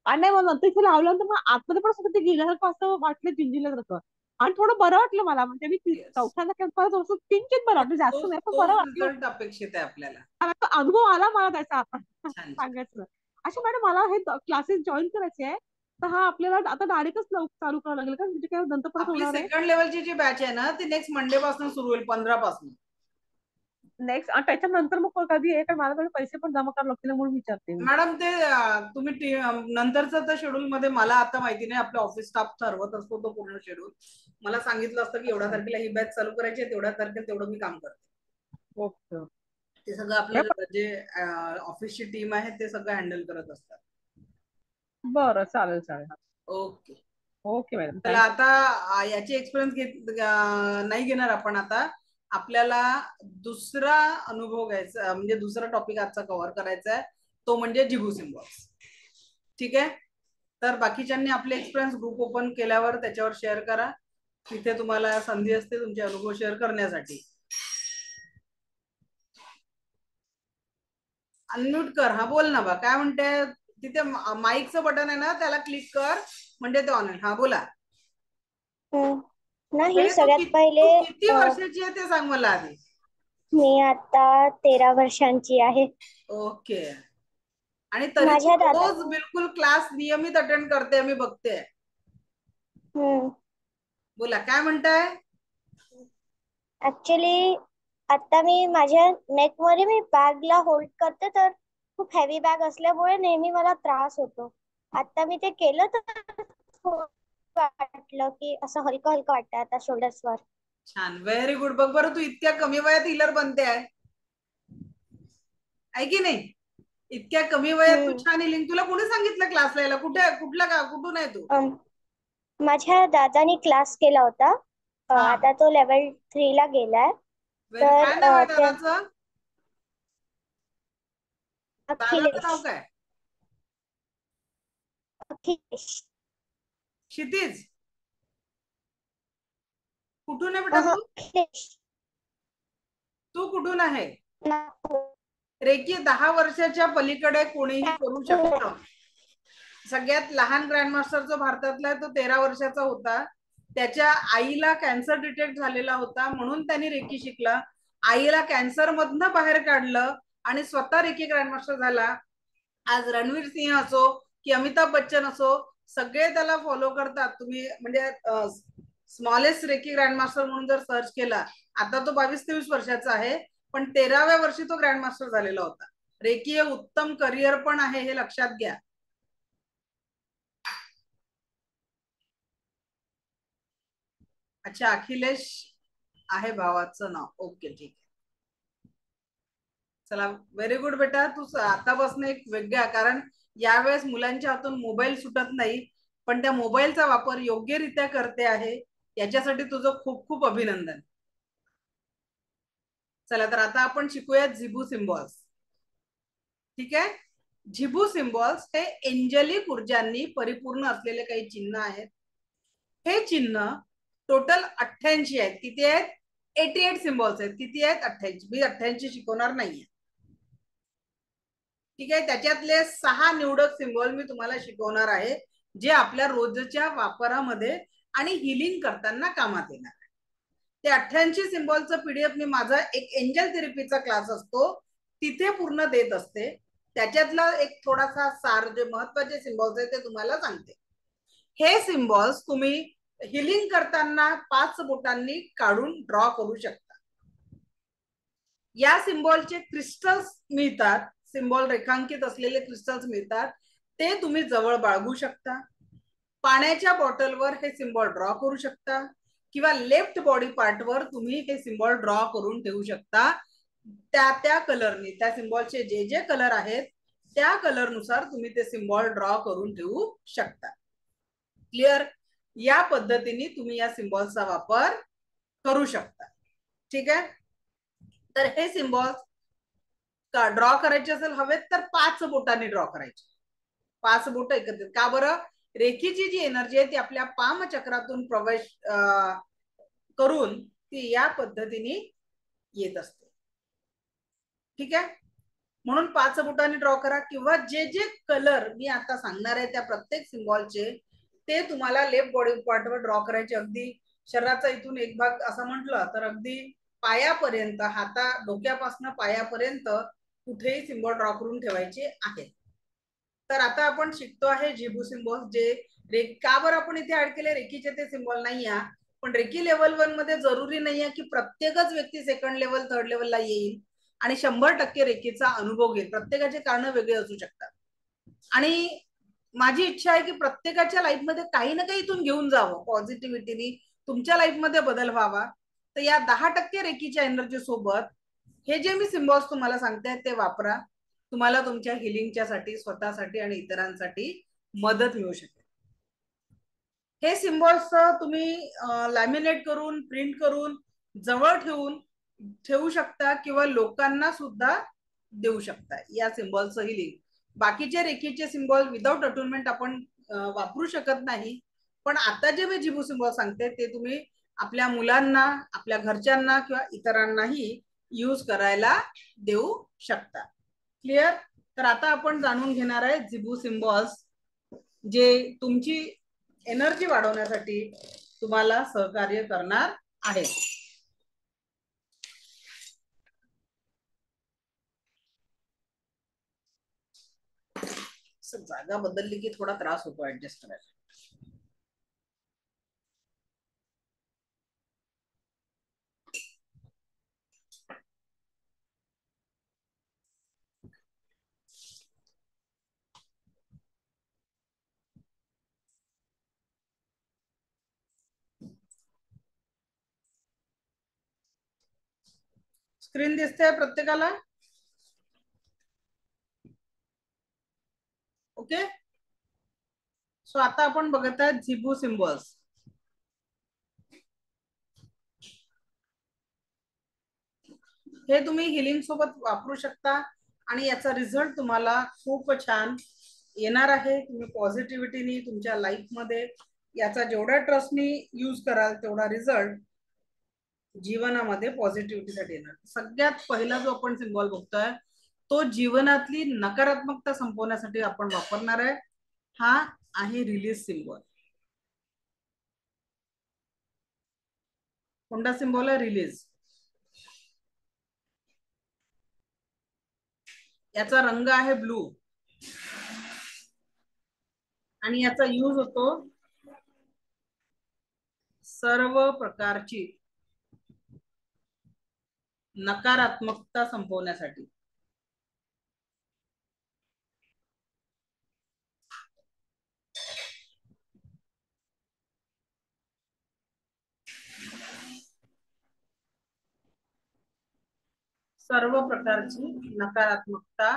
आणि नाही, मग नंतर इथे लावल्यानंतर मग आतमध्ये पण असं ते गेल्यासारखं असं वाटलं, जिंजिल्यासारखं. आणि थोडं बरं वाटलं मला. म्हणजे मी येस. चौथ्यांदा केलं परत असं किंचित बरं वाटलं, जास्त तोच नाही पण तोच बरं वाटलं. रिझल्ट अपेक्षित आहे आपल्याला. आणि तो अनुभव आला मला त्याचा छान छान. सांगायचं. अच्छा मॅडम, मला हे क्लासेस जॉईन करायचे आहे, तर हा आपल्याला आता डायरेक्टच चालू करावं लागेल का, म्हणजे काय नंतर परत आपली होणार आहे? सेकंड लेवलची जी बॅच आहे ना, ती नेक्स्ट मंडे पासून सुरू होईल, 15 पासून. नेक्स्ट त्याच्यानंतर मग कधी आहे, कारण मला थोडे पैसे पण जमा करावे लागतील म्हणून विचारते मी. मॅडम ते तुम्ही नंतरचं तर शेड्यूल मध्ये मला आता माहिती नाही, आपला ऑफिस स्टाफ ठरवत असतो तो पूर्ण शेड्यूल. मला सांगितलं असतं की एवढ्या तारखेला ही बॅच चालू करायची आहे, तेवढ्या तारखेला तेवढं मी काम करते. ओके. ते सगळं आपलं जे ऑफिसची टीम आहे ते सगळं हँडल करत असतात. बरं, चालेल चालेल. ओके. ओके मॅडम, चला थँक्यू. आता याची एक्सपिरियन्स नाही घेणार आपण आता. आपल्याला दुसरा अनुभव घ्यायचा, म्हणजे दुसरा टॉपिक आजचा कव्हर करायचा आहे, तो म्हणजे जिगू सिम्बॉल्स. ठीक आहे. तर बाकीच्यांनी आपले एक्सपिरियन्स ग्रुप ओपन केल्यावर त्याच्यावर शेअर करा. तिथे तुम्हाला संधी असते तुमचे अनुभव शेअर करण्यासाठी. अनम्यूट कर. हा बोल ना बा, काय म्हणते. तिथे माईकचं बटन आहे ना, त्याला क्लिक कर म्हणजे ते ऑन आहे. हा बोला. नाही, पहिले सगळ्यात पहिले तू किती वर्षाची आहे ते सांग मला आधी. मी आता 13 वर्षांची आहे. ओके. आणि तरी तू माझ्या रोज दादाने बिलकुल क्लास नियमित अटेंड करते, मी बघते. बोला, काय म्हणताय. ऍक्च्युली आता मी माझ्या नेक मध्ये मी बॅगला होल्ड करते, तर खूप हेवी बॅग असल्यामुळे नेहमी मला त्रास होतो. आता मी ते केलं तर वाटलं की असं हलकं हलकं वाटतं आता शोल्डर्सवर. छान, व्हेरी गुड. बघ बरं, तू इतक्या कमी वयात हिलर बनते आहे की नाही. इतक्या कमी वयात तू छान हिलिंग. तुला कोणी सांगितलं क्लासला यायला? कुठे, कुठला का, कुठून आहे तू? माझ्या दादानी क्लास केला होता आता तो लेवल 3 ला गेलाय. काय नाव आहे तर दादाचं? दादाचं नाव अखिलेश. काय? अखिलेश. क्षितिज. कुठून आहे बेटा तू? अखिलेश. तू कुठून आहे? नागपूर. रेकी 10 वर्षाच्या पलीकडे कोणीही करू शकतं. सगळ्यात लहान ग्रँडमास्टर जो भारतातला आहे तो 13 वर्षाचा होता. त्याच्या आईला कॅन्सर डिटेक्ट झालेला होता म्हणून त्यांनी रेकी शिकला. आईला कॅन्सर मधनं बाहेर काढलं आणि स्वतः रेकी ग्रँडमास्टर झाला. आज रणवीर सिंह असो की अमिताभ बच्चन असो सगळे त्याला फॉलो करतात. तुम्ही म्हणजे स्मॉलेस्ट रेकी ग्रँडमास्टर म्हणून जर सर्च केला, आता तो 22-23 वर्षाचा आहे, पण 13व्या वर्षी तो ग्रँडमास्टर झालेला होता. रेकी हे उत्तम करिअर पण आहे, हे लक्षात घ्या. अच्छा, अखिलेश आहे भावाचं नाव. ओके, ठीक आहे. चला, व्हेरी गुड बेटा. तू आतापासून एक वेगळ्या, कारण यावेळेस मुलांच्या हातून मोबाईल सुटत नाही, पण त्या मोबाईलचा वापर योग्यरित्या करते आहे, याच्यासाठी तुझं खूप खूप अभिनंदन. चला, तर आता आपण शिकूया झिबू सिम्बॉल्स. ठीक आहे. झिबू सिम्बॉल्स हे एंजेलिक ऊर्जांनी परिपूर्ण असलेले काही चिन्ह आहेत. हे चिन्ह टोटल 88 आहेत. किती आहेत? 88 सिम्बॉल्स आहेत. किती आहेत? 88. मी 88 शिकवणार नाहीये. ठीक आहे. त्याच्यातले 6 निवडक सिम्बॉल मी तुम्हाला शिकवणार आहे, जे आपल्या रोजच्या वापरामध्ये आणि हिलिंग करताना कामात येणार आहे. ते 88 सिम्बॉलचं पीडीएफ मी माझा एक एंजल थेरपीचा क्लास असतो तिथे पूर्ण देत असते. त्याच्यातला एक थोडासा सार, जे महत्वाचे सिम्बॉल्स आहेत ते तुम्हाला सांगते. हे सिम्बॉल्स तुम्ही हिलिंग करताना 5 बोटांनी काढून ड्रॉ करू शकता. या सिम्बॉलचे क्रिस्टल्स मिळतात, सिम्बॉल रेखांकित असलेले क्रिस्टल्स मिळतात, ते तुम्ही जवळ बाळगू शकता. पाण्याच्या बॉटलवर हे सिम्बॉल ड्रॉ करू शकता किंवा लेफ्ट बॉडी पार्टवर तुम्ही हे सिम्बॉल ड्रॉ करून ठेवू शकता. त्या कलरनी, त्या सिम्बॉलचे जे जे कलर आहेत त्या कलरनुसार तुम्ही ते सिम्बॉल ड्रॉ करून ठेवू शकता. क्लिअर? या पद्धतीने तुम्ही या सिम्बॉल्सचा वापर करू शकता. ठीक आहे. तर हे सिम्बॉल्स ड्रॉ करायचे असेल हवेत तर 5 बोटांनी ड्रॉ करायचे. 5 बोट एकत्रित. का बरं? रेखीची जी एनर्जी आहे ती आपल्या पाम चक्रातून प्रवेश करून ती या पद्धतीने येत असते. ठीक आहे. म्हणून 5 बोटांनी ड्रॉ करा, किंवा जे जे कलर मी आता सांगणार आहे त्या प्रत्येक सिम्बॉलचे ते तुम्हाला लेफ्ट बॉडी पार्टवर ड्रॉ करायचे. अगदी शरीराचा इथून एक भाग असं म्हटलं तर अगदी पायापर्यंत, डोक्यापासून पायापर्यंत कुठेही सिम्बॉल ड्रॉ करून ठेवायचे आहेत. तर आता आपण शिकतो आहे झिबू सिम्बॉल, जे का बरं आपण इथे ऍड केले? रेकीचे ते सिम्बॉल नाही आहे, पण रेकी लेवल 1 मध्ये जरुरी नाही आहे की प्रत्येकच व्यक्ती सेकंड लेवल, थर्ड लेवलला येईल आणि 100% रेकीचा अनुभव घेईल. प्रत्येकाचे कारण वेगळे असू शकतात आणि माझी इच्छा आहे की प्रत्येकाच्या लाईफमध्ये काही ना काही इथून घेऊन जावं, पॉझिटिव्हिटीनी तुमच्या लाईफमध्ये बदल व्हावा. तर या 10% रेकीच्या एनर्जी सोबत हे जे मी सिम्बॉल्स तुम्हाला सांगते ते वापरा. तुम्हाला तुमच्या हिलिंगच्या साठी, स्वतःसाठी आणि इतरांसाठी मदत मिळू शकेल. हे सिम्बॉल्स तुम्ही लॅमिनेट करून, प्रिंट करून जवळ ठेवू शकता किंवा लोकांना सुद्धा देऊ शकता. या सिम्बॉलचं हिलिंग. बाकीचे रेकीचे सिम्बॉल विदाउट अटुनमेंट आपण वापरू शकत नाही, पण आता जे मी झिबू सिम्बॉल सांगते ते तुम्ही आपल्या मुलांना, आपल्या घरच्यांना किंवा इतरांनाही यूज करायला देऊ शकता. क्लिअर? तर आता आपण जाणून घेणार आहे झिबू सिम्बॉल्स, जे तुमची एनर्जी वाढवण्यासाठी तुम्हाला सहकार्य करणार आहे. जागा बदलली की थोडा त्रास होतो ऍडजस्ट करायला. स्क्रीन दिसते प्रत्येकाला? ओके. सो आता आपण बघत आहोत झिबू सिम्बॉल्स. हे तुम्ही हिलिंग सोबत वापरू शकता आणि याचा रिझल्ट तुम्हाला खूप छान येणार आहे. तुम्ही पॉझिटिव्हिटीनी तुमच्या लाईफ मध्ये याचा जेवढा ट्रस्टनी यूज कराल तेवढा रिझल्ट जीवनामध्ये पॉझिटिव्हिटीसाठी येणार. सगळ्यात पहिला जो आपण सिम्बॉल बघतोय तो जीवनातली नकारात्मकता संपवण्यासाठी आपण वापरणार आहे. हा आहे रिलीज सिम्बॉल. कोणता सिम्बॉल आहे? रिलीज. याचा रंग आहे ब्लू आणि याचा यूज होतो सर्व प्रकारची नकारात्मकता संपवण्यासाठी. सर्व प्रकारची नकारात्मकता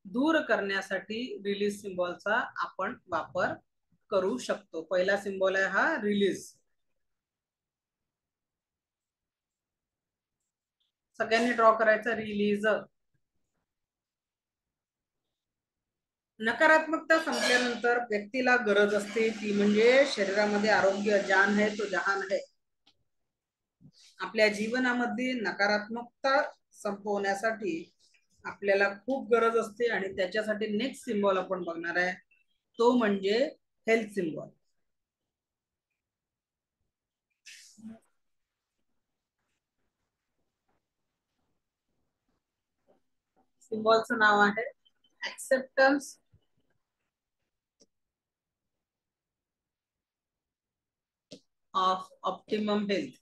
दूर करण्यासाठी रिलीज सिम्बॉलचा आपण वापर करू शकतो. पहिला सिम्बॉल आहे हा रिलीज. सगळ्यांनी ड्रॉ करायचा रिलीज. नकारात्मकता संपल्यानंतर व्यक्तीला गरज असते ती म्हणजे शरीरामध्ये आरोग्य. जान है तो जहान है. आपल्या जीवनामध्ये नकारात्मकता संपवण्यासाठी आपल्याला खूप गरज असते आणि त्याच्यासाठी नेक्स्ट सिम्बॉल आपण बघणार आहे तो म्हणजे हेल्थ सिम्बॉल. सिम्बॉलचं नाव आहे acceptance of optimum health.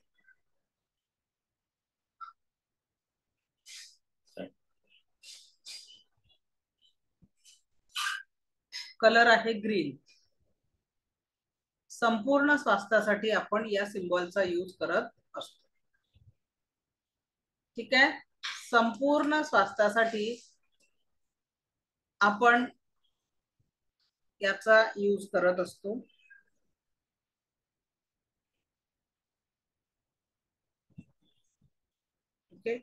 Colour आहे ग्रीन. संपूर्ण स्वास्थ्यासाठी आपण या सिम्बॉलचा यूज करत असतो. ठीक आहे. संपूर्ण स्वास्थ्यासाठी आपण याचा यूज करत असतो. ओके.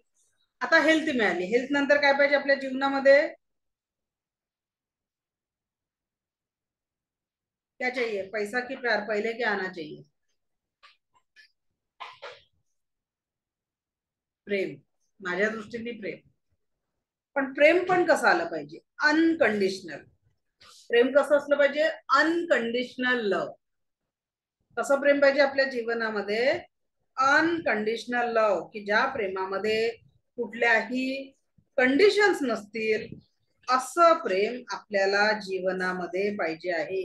आता हेल्थ मिळाली. हेल्थ नंतर काय पाहिजे आपल्या जीवनामध्ये? क्या चाहिए? पैसा की प्यार पहिले क्या आना चाहिए? प्रेम. माझ्या दृष्टीने प्रेम. पण प्रेम पण कसं आलं पाहिजे? अनकंडिशनल. प्रेम कसं असलं पाहिजे? अनकंडिशनल लव. कसं प्रेम पाहिजे आपल्या जीवनामध्ये? अनकंडिशनल लव, की ज्या प्रेमामध्ये कुठल्याही कंडिशन्स नसतील असं प्रेम आपल्याला जीवनामध्ये पाहिजे आहे.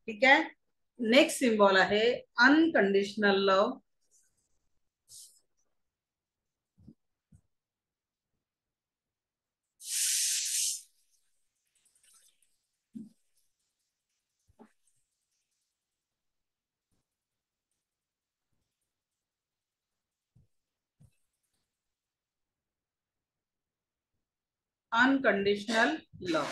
ठीक आहे. नेक्स्ट सिम्बॉल आहे अनकंडिशनल लव. अनकंडिशनल लव.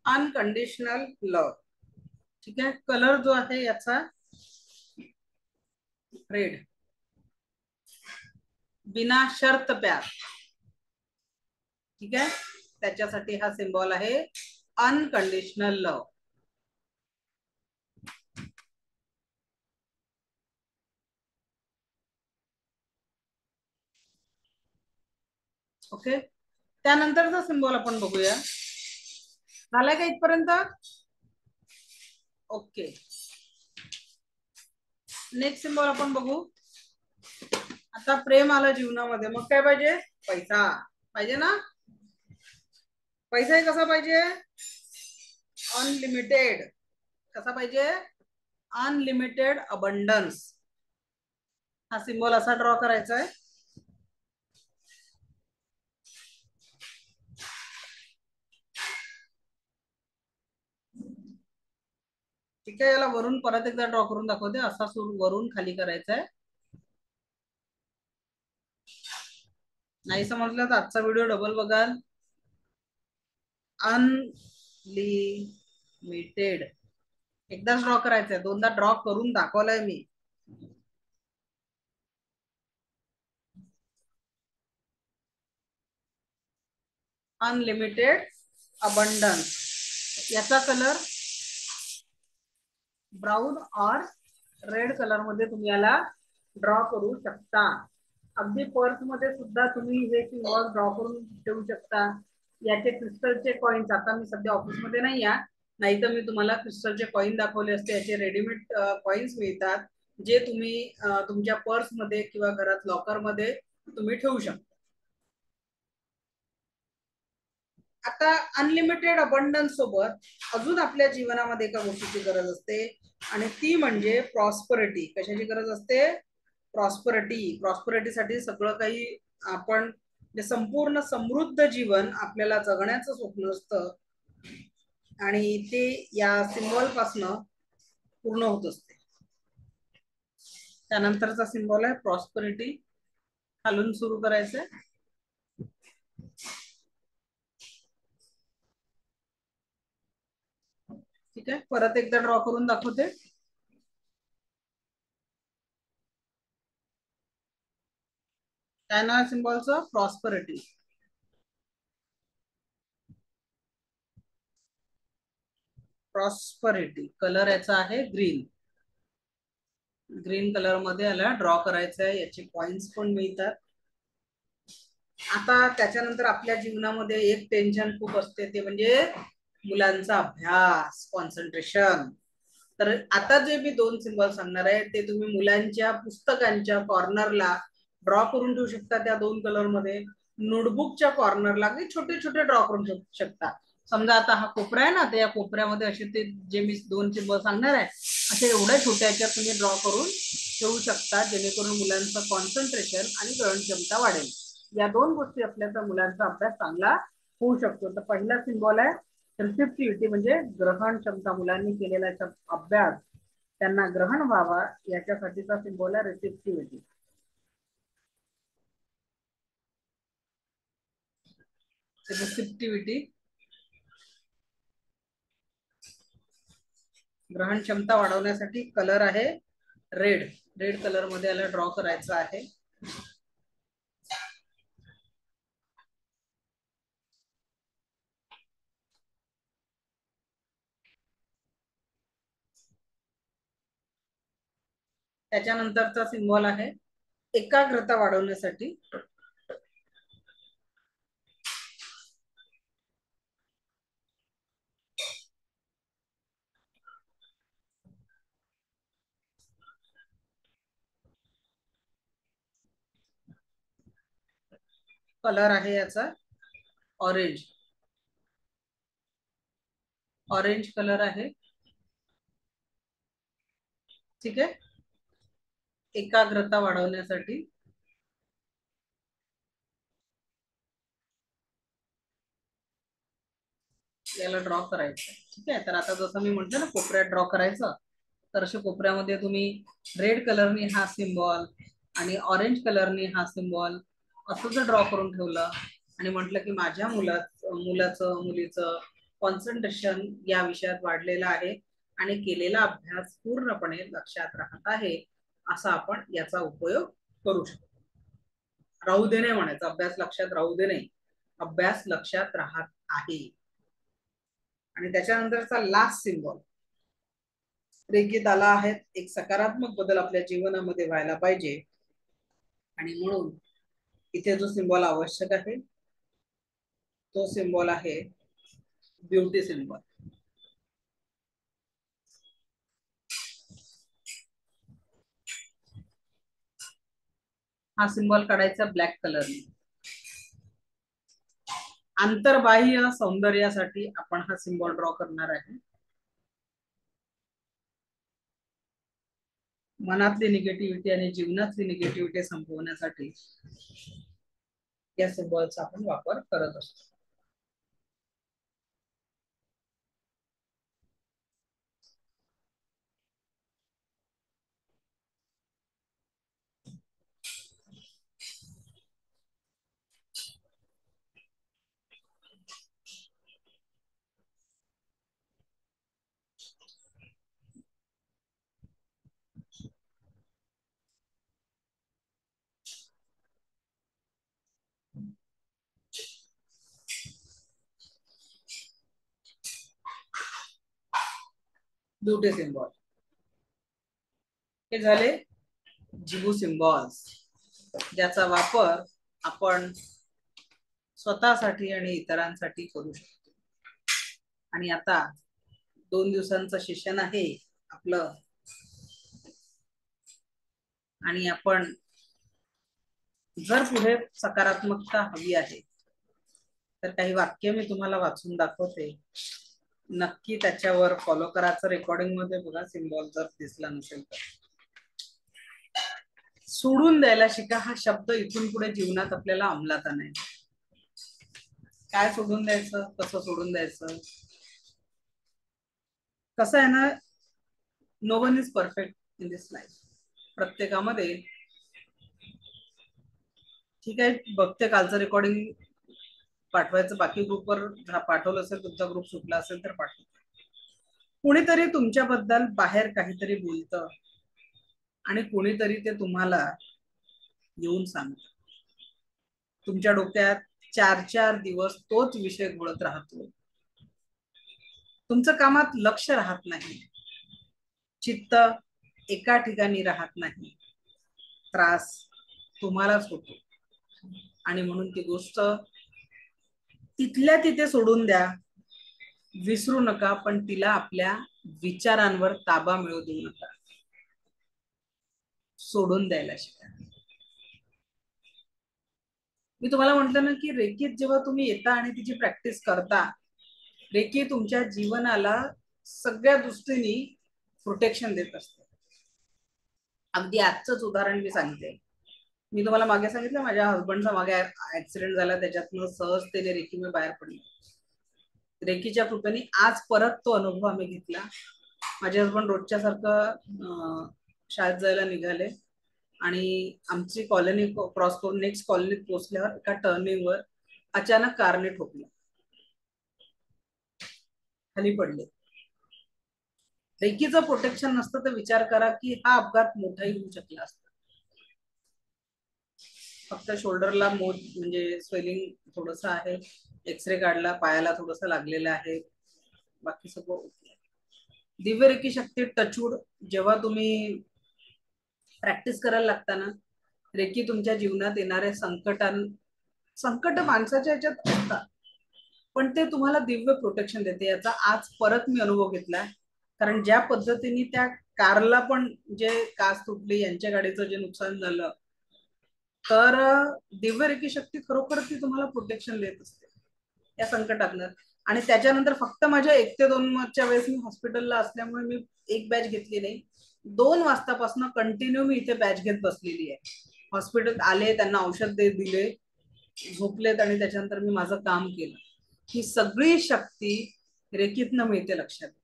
अनकंडिशनल लव. ठीक आहे. कलर जो आहे याचा रेड. बिना शर्त प्यार. ठीक आहे. त्याच्यासाठी हा सिम्बॉल आहे अनकंडिशनल लव. ओके. त्यानंतरचा सिम्बॉल आपण बघूया. झालाय का इथपर्यंत? ओके. नेक्स्ट सिम्बॉल आपण बघू. आता प्रेम आलं जीवनामध्ये, मग काय पाहिजे? पैसा पाहिजे ना. पैसा ही कसा पाहिजे? अनलिमिटेड. कसा पाहिजे? Unlimited abundance. हा सिम्बॉल असा ड्रॉ करायचा आहे. ठीक आहे. याला वरून परत एकदा ड्रॉ करून दाखवते. असा सूर वरून खाली करायचा आहे. नाही समजलं तर आजचा व्हिडिओ डबल बघाल. अनलिमिटेड एकदाच ड्रॉ करायचंय, दोनदा ड्रॉ करून दाखवलाय मी. अनलिमिटेड अबंडन्स, याचा कलर ब्राऊन और रेड कलर मध्ये तुम्ही याला ड्रॉ करू शकता. अगदी पर्स मध्ये सुद्धा तुम्ही हे सिम्बॉल ड्रॉ करून ठेवू शकता. याचे क्रिस्टलचे कॉइन्स, आता मी सध्या ऑफिस मध्ये नाही या, नाही तर मी तुम्हाला क्रिस्टलचे कॉइन दाखवले असते. याचे रेडीमेड कॉइन्स मिळतात, जे तुम्ही तुमच्या पर्स मध्ये किंवा घरात लॉकर मध्ये तुम्ही ठेवू शकता. आता अनलिमिटेड अबंडन्स सोबत अजून आपल्या जीवनामध्ये एका गोष्टीची गरज असते, आणि ती म्हणजे प्रॉस्परिटी. कशाची गरज असते? प्रॉस्परिटी. प्रॉस्परिटीसाठी सगळं काही आपण, संपूर्ण समृद्ध जीवन आपल्याला जगण्याचं स्वप्न असतं, आणि ते या सिम्बॉल पासनं पूर्ण होत असते. त्यानंतरचा सिम्बॉल आहे प्रॉस्परिटी. खालून सुरू करायचंय. ठीक आहे, परत एकदा ड्रॉ करून दाखवते. काय नाव सिम्बॉलचं? प्रॉस्परिटी. प्रॉस्परिटी. कलर याचा आहे ग्रीन. ग्रीन कलर मध्ये याला ड्रॉ करायचं आहे. याचे पॉइंट्स पण मिळतात. आता त्याच्यानंतर आपल्या जीवनामध्ये एक टेन्शन खूप असते, ते म्हणजे मुलांचा अभ्यास, कॉन्सन्ट्रेशन. तर आता जे मी दोन सिम्बॉल सांगणार आहे ते तुम्ही मुलांच्या पुस्तकांच्या कॉर्नरला ड्रॉ करून ठेवू शकता. त्या दोन कलर मध्ये नोटबुकच्या कॉर्नरला छोटे छोटे ड्रॉ करून ठेवू शकता. समजा आता हा कोपरा आहे ना, तर या कोपऱ्यामध्ये असे ते जे मी दोन सिम्बॉल सांगणार आहे असे एवढ्या छोट्या याच्यात तुम्ही ड्रॉ करून ठेवू शकता, जेणेकरून मुलांचं कॉन्सन्ट्रेशन आणि ग्रहण क्षमता वाढेल. या दोन गोष्टी असल्या तर मुलांचा अभ्यास चांगला होऊ शकतो. तर पहिला सिम्बॉल आहे रिसेप्टिव्हिटी, म्हणजे ग्रहण क्षमता. मुलांनी केलेला अभ्यास त्यांना ग्रहण व्हावा याच्यासाठीचा सिम्बॉल आहे रिसेप्टिव्हिटी. रिसेप्टिव्हिटी, ग्रहण क्षमता वाढवण्यासाठी कलर आहे रेड. रेड कलर मध्ये याला ड्रॉ करायचं आहे. त्याच्यानंतरचा सिम्बॉल आहे एकाग्रता वाढवण्यासाठी. कलर आहे याचा ऑरेंज. ऑरेंज कलर आहे. ठीक आहे, एकाग्रता वाढवण्यासाठी. याला ड्रॉ करायचं. ठीक आहे, तर आता जसं मी म्हटलं ना कोपऱ्यात ड्रॉ करायचं, तर अशा कोपऱ्यामध्ये तुम्ही रेड कलरनी हा सिम्बॉल आणि ऑरेंज कलरनी हा सिम्बॉल असं जर ड्रॉ करून ठेवलं आणि म्हटलं की माझ्या मुलीचं कॉन्सन्ट्रेशन या विषयात वाढलेलं आहे आणि केलेला अभ्यास पूर्णपणे लक्षात राहत आहे, असा आपण याचा उपयोग करू शकतो. राहू दे नाही म्हणायचं, अभ्यास लक्षात राहू दे नाही, अभ्यास लक्षात राहत आहे. आणि त्याच्यानंतरचा लास्ट सिम्बॉल रेखीत आला आहे. एक सकारात्मक बदल आपल्या जीवनामध्ये व्हायला पाहिजे, आणि म्हणून इथे जो सिम्बॉल आवश्यक आहे तो सिम्बॉल आहे ब्युटी सिम्बॉल. हा सिम्बॉल काढायचा ब्लॅक कलरने. आंतरबाह्य सौंदर्यासाठी आपण हा सिम्बॉल ड्रॉ करणार आहे. मनातली निगेटिव्हिटी आणि जीवनातली निगेटिव्हिटी संपवण्यासाठी या सिम्बॉलचा आपण वापर करत असतो. Beauty symbol. हे झाले जिबू सिम्बॉल्स, ज्याचा वापर आपण स्वतःसाठी आणि इतरांसाठी करू शकतो. आणि आता 2 दिवसांचं सेशन आहे आपलं, आणि आपण जर पुढे सकारात्मकता हवी आहे तर काही वाक्य मी तुम्हाला वाचून दाखवते, नक्की त्याच्यावर फॉलो करायचं. रेकॉर्डिंग मध्ये बघा, सिम्बॉल जर दिसला नसेल तर. सोडून द्यायला शिका हा शब्द इथून पुढे जीवनात आपल्याला अंमलात आणायचा. काय सोडून द्यायचं, कसं सोडून द्यायचं? कसं आहे ना, no one is perfect in this life. प्रत्येकामध्ये, ठीक आहे, बघते कालचं रेकॉर्डिंग पाठवायचं, बाकी ग्रुपवर पाठवलं असेल, तुमचा ग्रुप सुटला असेल तर पाठवा. कुणीतरी तुमच्याबद्दल बाहेर काहीतरी बोलतं आणि कुणीतरी ते तुम्हाला येऊन सांगतं. तुमच्या डोक्यात 4-4 दिवस तोच विषय घोळत राहतो. तुमचं कामात लक्ष राहत नाही, चित्त एका ठिकाणी राहत नाही. त्रास तुम्हालाच होतो. आणि म्हणून ती गोष्ट तिथल्या तिथे सोडून द्या, विसरू नका, पण तिला आपल्या विचारांवर ताबा मिळू देऊ नका. सोडून द्यायला शिका. मी तुम्हाला म्हटलं ना की रेकीत जेव्हा तुम्ही येता आणि तिची प्रॅक्टिस करता, रेकी तुमच्या जीवनाला सगळ्या दृष्टीने प्रोटेक्शन देत असते. अगदी आजचंच उदाहरण मी सांगते. मी तुम्हाला मागे सांगितलं माझ्या हसबंडचा मागे ऍक्सिडेंट झाला, त्याच्यातनं सहजतेने रेकी मी बाहेर पडली. रेकीच्या कृपेने आज परत तो अनुभव आम्ही घेतला. माझे हसबंड रोजच्या सारखं शाळेत जायला निघाले आणि आमची कॉलनी क्रॉस करून नेक्स्ट कॉलनीत पोहोचल्यावर एका टर्निंगवर अचानक कारने ठोकलं, खाली पडले. रेकीचं प्रोटेक्शन नसतं तर विचार करा की हा अपघात मोठाही होऊ शकला असता. फक्त शोल्डरला म्हणजे स्वेलिंग थोडस आहे, एक्सरे काढला, पायाला थोडस लागलेलं आहे, बाकी सगळं ओके. दिव्य रेकी शक्ती टचवूड जेव्हा तुम्ही प्रॅक्टिस करायला लागताना, रेकी तुमच्या जीवनात येणारे संकट माणसाच्या ह्याच्यात असतात, पण ते तुम्हाला दिव्य प्रोटेक्शन देते. याचा आज परत मी अनुभव घेतला. कारण ज्या पद्धतीने त्या कारला पण जे काच तुटली, यांच्या गाडीचं जे नुकसान झालं, तर दिव्य रेकी शक्ती खरोखर ती तुम्हाला प्रोटेक्शन देत असते या संकटातनं. आणि त्याच्यानंतर फक्त माझ्या 1 ते 2च्या वेळेस मी हॉस्पिटलला असल्यामुळे मी एक बॅच घेतली नाही. 2 वाजतापासून कंटिन्यू मी इथे बॅच घेत बसलेली आहे. हॉस्पिटल आले, त्यांना औषध दिले, झोपलेत आणि त्याच्यानंतर मी माझं काम केलं. ही सगळी शक्ती रेकीतनं मिळते, लक्षात घ्या.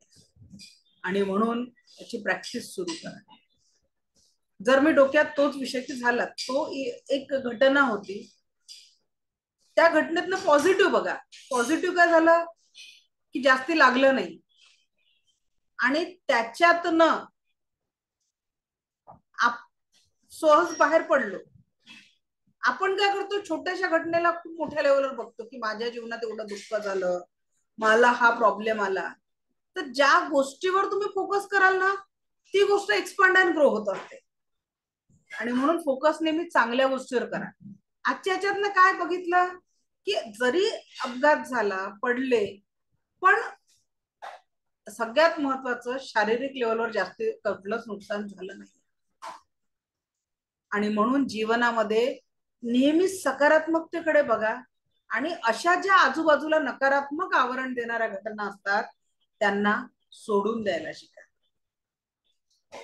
आणि म्हणून याची प्रॅक्टिस सुरू करा. जर मी डोक्यात तोच विषय की झाला, तो एक घटना होती, त्या घटनेतनं पॉझिटिव्ह बघा. पॉझिटिव्ह काय झालं की जास्ती लागलं नाही आणि त्याच्यातनं सहज बाहेर पडलो. आपण काय करतो, छोट्याशा घटनेला खूप मोठ्या लेवलवर बघतो की माझ्या जीवनात एवढं दुःख झालं, मला हा प्रॉब्लेम आला. तर ज्या गोष्टीवर तुम्ही फोकस कराल ना, ती गोष्ट एक्सपांड अँड ग्रो होत असते. आणि म्हणून फोकस नेहमी चांगल्या गोष्टीवर करा. आजच्या ह्याच्यातनं काय बघितलं की जरी अपघात झाला, पडले, पण सगळ्यात महत्वाचं शारीरिक लेवलवर जास्त कुठलंच नुकसान झालं नाही. आणि म्हणून जीवनामध्ये नेहमी सकारात्मकतेकडे बघा आणि अशा ज्या आजूबाजूला नकारात्मक आवरण देणाऱ्या घटना असतात त्यांना सोडून द्यायला शिका.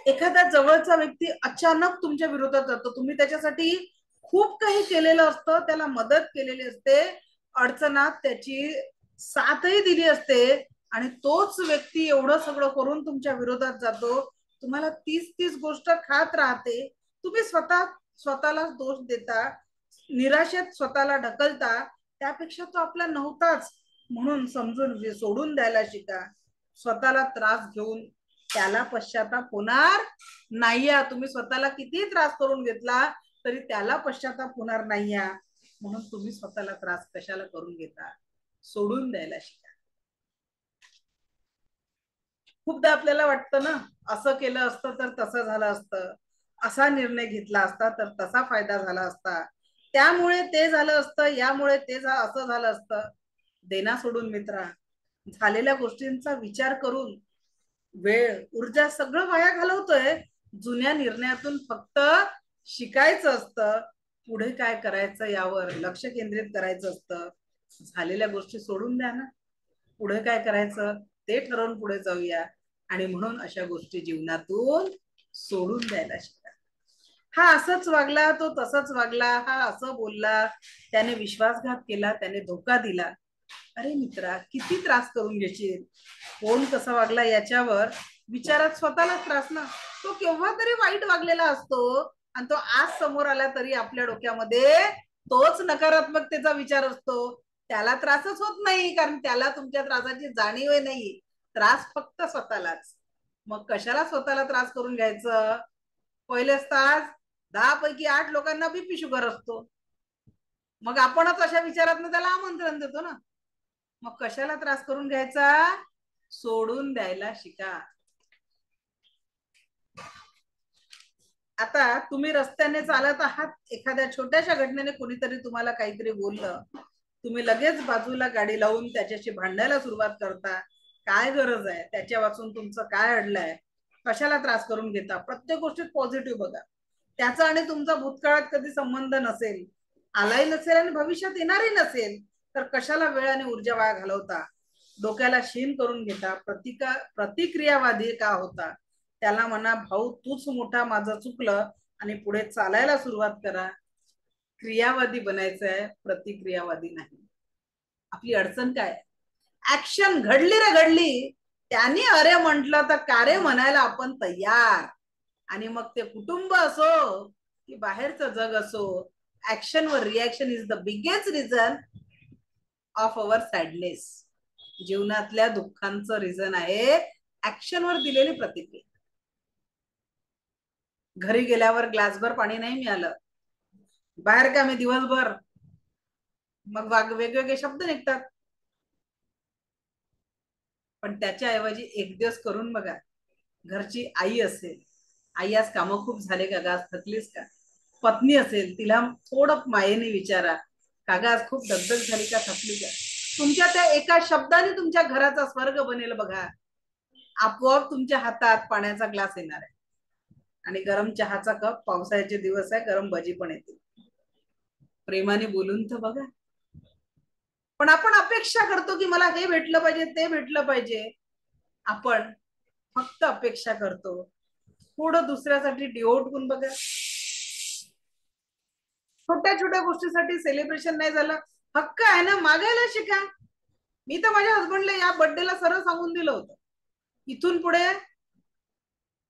एखादा जवळचा व्यक्ती अचानक तुमच्या विरोधात जातो, तुम्ही त्याच्यासाठी खूप काही केलेलं असतं, त्याला मदत केलेली असते, अडचणात त्याची साथही दिली असते, आणि तोच व्यक्ती एवढं सगळं करून तुमच्या विरोधात जातो. तुम्हाला तीच गोष्ट खात राहते. तुम्ही स्वतःला दोष देता, निराशेत स्वतःला ढकलता. त्यापेक्षा तो आपला नव्हताच म्हणून समजून सोडून द्यायला शिका. स्वतःला त्रास घेऊन त्याला पश्चाताप होणार नाही. तुम्ही स्वतःला किती त्रास करून घेतला तरी त्याला पश्चाताप होणार नाही. म्हणून तुम्ही स्वतःला त्रास कशाला करून घेता. सोडून द्यायला शिका. खूपदा आपल्याला वाटतं ना, असं केलं असतं तर तसं झालं असतं, असा निर्णय घेतला असता तर तसा फायदा झाला असता, त्यामुळे ते झालं असतं, यामुळे ते असं झालं असतं. देना सोडून मित्रा, झालेल्या गोष्टींचा विचार करून वेळ, ऊर्जा सगळं वाया घालवतोय. जुन्या निर्णयातून फक्त शिकायचं असतं, पुढे काय करायचं यावर लक्ष केंद्रित करायचं असतं. झालेल्या गोष्टी सोडून द्या ना, पुढे काय करायचं ते ठरवून पुढे जाऊया. आणि म्हणून अशा गोष्टी जीवनातून सोडून द्यायला शिका. हा असंच वागला, तो तसंच वागला, हा असं बोलला, त्याने विश्वासघात केला, त्याने धोका दिला. अरे मित्रा, किती त्रास करून घेशील? कोण कसा वागला याच्यावर विचारात स्वतःलाच त्रास ना. तो केव्हा तरी वाईट वागलेला असतो आणि तो आज समोर आला तरी आपल्या डोक्यामध्ये तोच नकारात्मकतेचा विचार असतो. त्याला त्रासच होत नाही, कारण त्याला तुमच्या त्रासाची जाणीव नाही. त्रास फक्त स्वतःलाच. मग कशाला स्वतःला त्रास करून घ्यायचं? पहिलेच तास 10 पैकी 8 लोकांना बीपी शुगर असतो. मग आपणच अशा विचारात त्याला आमंत्रण देतो ना. मग कशाला त्रास करून घ्यायचा? सोडून द्यायला शिका. आता तुम्ही रस्त्याने चालत आहात, एखाद्या छोट्याशा घटनेने कोणीतरी तुम्हाला काहीतरी बोललं, तुम्ही लगेच बाजूला गाडी लावून त्याच्याशी भांडायला सुरुवात करता. काय गरज आहे? त्याच्या वाचून तुमचं काय अडलंय? कशाला त्रास करून घेता? प्रत्येक गोष्टीत पॉझिटिव्ह बघा. त्याचा आणि तुमचा भूतकाळात कधी संबंध नसेल, आलाही नसेल आणि भविष्यात येणारही नसेल, तर कशाला वेळ आणि ऊर्जा वाया घालवता? डोक्याला शीन करून घेता. प्रतिक्रियावादी का होता? त्याला म्हणा, भाऊ तूच मोठा, माझं चुकलं, आणि पुढे चालायला सुरुवात करा. क्रियावादी बनायचंय, प्रतिक्रियावादी नाही. आपली अडचण काय? ऍक्शन घडली रे घडली, त्यांनी अरे म्हटलं तर का रे म्हणायला आपण तयार. आणि मग ते कुटुंब असो की बाहेरचं जग असो, ऍक्शन वर reaction is the biggest reason of our sadness. जीवनातल्या दुःखांचं रिझन आहे ऍक्शनवर दिलेली प्रतिक्रिया. घरी गेल्यावर ग्लासभर पाणी नाही मिळालं, बाहेर का मी दिवसभर, मग वेगवेगळे शब्द निघतात. पण त्याच्याऐवजी एक दिवस करून बघा. घरची आई असेल, आई आज कामं खूप झाले का, आज थकलीस का? पत्नी असेल, तिला थोडं मायेने विचारा, कागा आज खूप दगदग झाली का, थकली का? तुमच्या त्या एका शब्दाने तुमच्या घराचा स्वर्ग बनेल बघा. आपोआप तुमच्या हातात पाण्याचा ग्लास येणार आहे आणि गरम चहाचा कप. पावसाळ्याचे दिवस आहे, गरम भजी पण येतील. प्रेमाने बोलून तर बघा. पण आपण अपेक्षा करतो की मला हे भेटलं पाहिजे, ते भेटलं पाहिजे. आपण फक्त अपेक्षा करतो. थोडं दुसऱ्यासाठी डिवोट होऊन बघा. छोट्या छोट्या गोष्टीसाठी सेलिब्रेशन नाही झालं, हक्क आहे ना, मागायला शिका. मी तर माझ्या हसबंडला या बर्थडेला सरळ सांगून दिलं होतं, इथून पुढे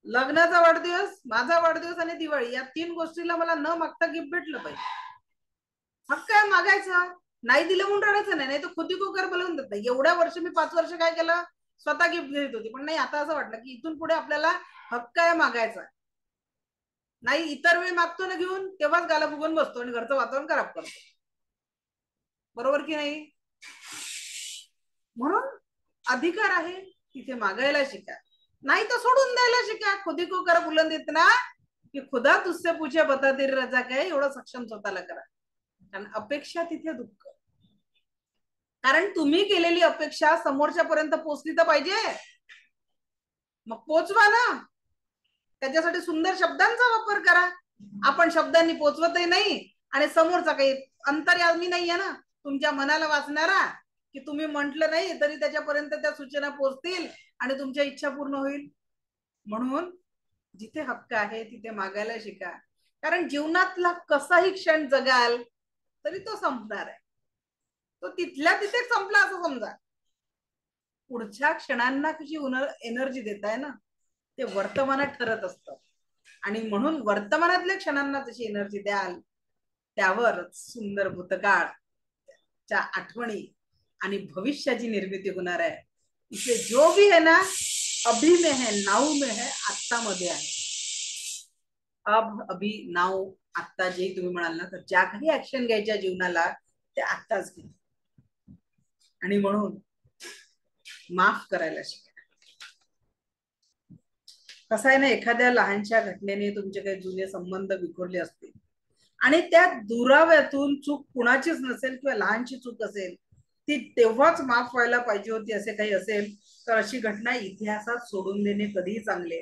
लग्नाचा वाढदिवस, माझा वाढदिवस आणि दिवाळी या 3 गोष्टीला मला न मागता गिफ्ट भेटलं पाहिजे. हक्क आहे मागायचा. नाही दिलं म्हणून रडायचं नाही, तर खुदी को कर बोलवून देत नाही. एवढ्या वर्ष मी 5 वर्ष काय केलं, स्वतः गिफ्ट देत होती. पण नाही, आता असं वाटलं की इथून पुढे आपल्याला हक्क आहे मागायचा. नाही, इतर वेळी मागतो ना घेऊन, तेव्हाच गाला फुगून बसतो आणि घरचं वातावरण खराब करतो. बरोबर की नाही? म्हणून अधिकार आहे तिथे मागायला शिका, नाही तर सोडून द्यायला शिका. खुदी को कर बुलंद इतना की खुदा तुझसे पूछे बता तेरी रजा काय, एवढं सक्षम स्वतःला करा. कारण अपेक्षा तिथे दुःख. कारण तुम्ही केलेली अपेक्षा समोरच्या पर्यंत पोहोचली तर पाहिजे. मग पोचवा ना. त्याच्यासाठी सुंदर शब्दांचा वापर करा. आपण शब्दांनी पोचवतही नाही आणि समोरचा काही अंतर्यामी नाहीये ना तुमच्या मनाला वाचणारा, की तुम्ही म्हटलं नाही तरी त्याच्यापर्यंत त्या सूचना पोहोचतील आणि तुमच्या इच्छा पूर्ण होईल. म्हणून जिथे हक्क आहे तिथे मागायला शिका. कारण जीवनातला कसाही क्षण जगाल तरी तो संपणार आहे. तो तिथल्या तिथे संपला असं समजा. पुढच्या क्षणांना कशी एनर्जी देताय ना, ते वर्तमानात ठरत असतं. आणि म्हणून वर्तमानातल्या क्षणांना जशी एनर्जी द्याल, त्यावर सुंदर भूतकाळच्या आठवणी आणि भविष्याची निर्मिती होणार आहे. इथे जो भी है ना, अभी में है, नाऊ में है, आत्ता मध्ये आहे. अब, अभी, नाऊ, आत्ता. जे तुम्ही म्हणाल ना, तर ज्या काही ऍक्शन घ्यायच्या जीवनाला ते आत्ताच घ्या. आणि म्हणून माफ करायला शिका. कसं आहे ना, एखाद्या लहानशा घटनेने तुमचे काही जुने संबंध विखुरले असतील आणि त्या दुराव्यातून चूक कुणाचीच नसेल किंवा लहानशी चूक असेल, ती तेव्हाच माफ व्हायला पाहिजे होती असे काही असेल तर अशी घटना इतिहासात सोडून देणे कधीही चांगले.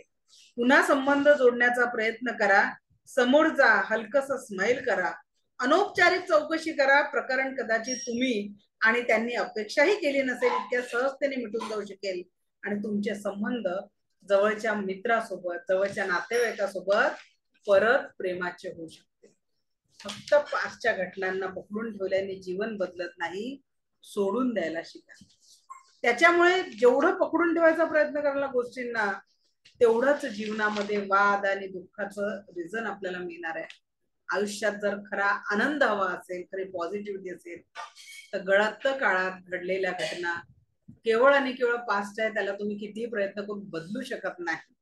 पुन्हा संबंध जोडण्याचा प्रयत्न करा, समोर जा, हलकस स्माइल करा, अनौपचारिक चौकशी करा. प्रकरण कदाचित तुम्ही आणि त्यांनी अपेक्षाही केली नसेल इतक्या सहजतेने मिटून जाऊ शकेल आणि तुमचे संबंध जवळच्या मित्रासोबत, जवळच्या नातेवाईकासोबत परत प्रेमाचे होऊ शकते. फक्त पाचच्या घटनांना पकडून ठेवल्याने जीवन बदलत नाही, सोडून द्यायला शिका. त्याच्यामुळे जेवढं पकडून ठेवायचा प्रयत्न करायला गोष्टींना, तेवढंच जीवनामध्ये वाद आणि दुःखाचं रिझन आपल्याला मिळणार आहे. आयुष्यात जर खरा आनंद हवा असेल, खरी पॉझिटिव्हिटी असेल, तर गळत काळात घडलेल्या घटना केवळ आणि केवळ पास्ट आहे, त्याला तुम्ही कितीही प्रयत्न करून बदलू शकत नाही.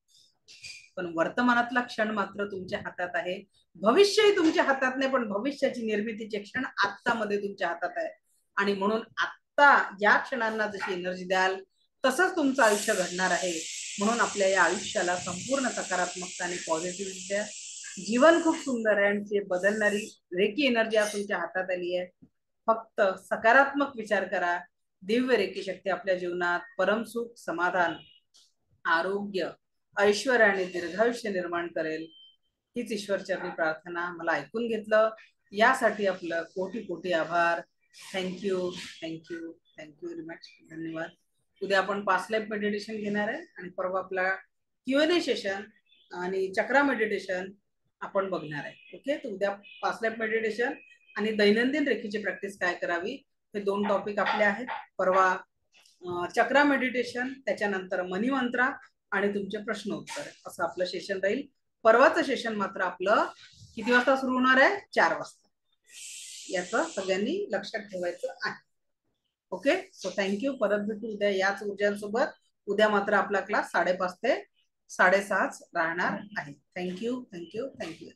पण वर्तमानातला क्षण मात्र तुमच्या हातात आहे. भविष्यही तुमच्या हातात नाही, पण भविष्याची निर्मितीचे क्षण आत्तामध्ये तुमच्या हातात आहे. आणि म्हणून आत्ता या क्षणांना जशी एनर्जी द्याल तसंच तुमचं आयुष्य घडणार आहे. म्हणून आपल्या या आयुष्याला संपूर्ण सकारात्मकता आणि पॉझिटिव्हिटी द्या. जीवन खूप सुंदर आहे आणि ते बदलणारी रेकी एनर्जी आज तुमच्या हातात आली आहे. फक्त सकारात्मक विचार करा. दिव्य रेकी शक्ती आपल्या जीवनात परमसुख, समाधान, आरोग्य, ऐश्वर्य आणि दीर्घायुष्य निर्माण करेल. हीच ईश्वरचरणी प्रार्थना. मला ऐकून घेतलं यासाठी आपलं कोटी कोटी आभार. Thank you thank you thank you very much. धन्यवाद. उद्या आपण पास्ट लाईफ मेडिटेशन घेणार आहे आणि परवा आपला Q&A सेशन आणि चक्रा मेडिटेशन आपण बघणार आहे. ओके, तर उद्या पास्ट लाईफ मेडिटेशन आणि दैनंदिन रेखीची प्रॅक्टिस काय करावी हे 2 टॉपिक आपले आहेत. परवा चक्रा मेडिटेशन, त्याच्यानंतर मनी मंत्रा आणि तुमचे प्रश्न उत्तर असं आपलं सेशन राहील. परवाचं सेशन मात्र आपलं किती वाजता सुरू होणार आहे? 4 वाजता. याचं सगळ्यांनी लक्षात ठेवायचं आहे. Okay, so thank you. परत भेटू उद्या याच ऊर्जांसोबत. उद्या मात्र आपला क्लास 5:30 ते 6:30 राहणार आहे. Thank you thank you thank you.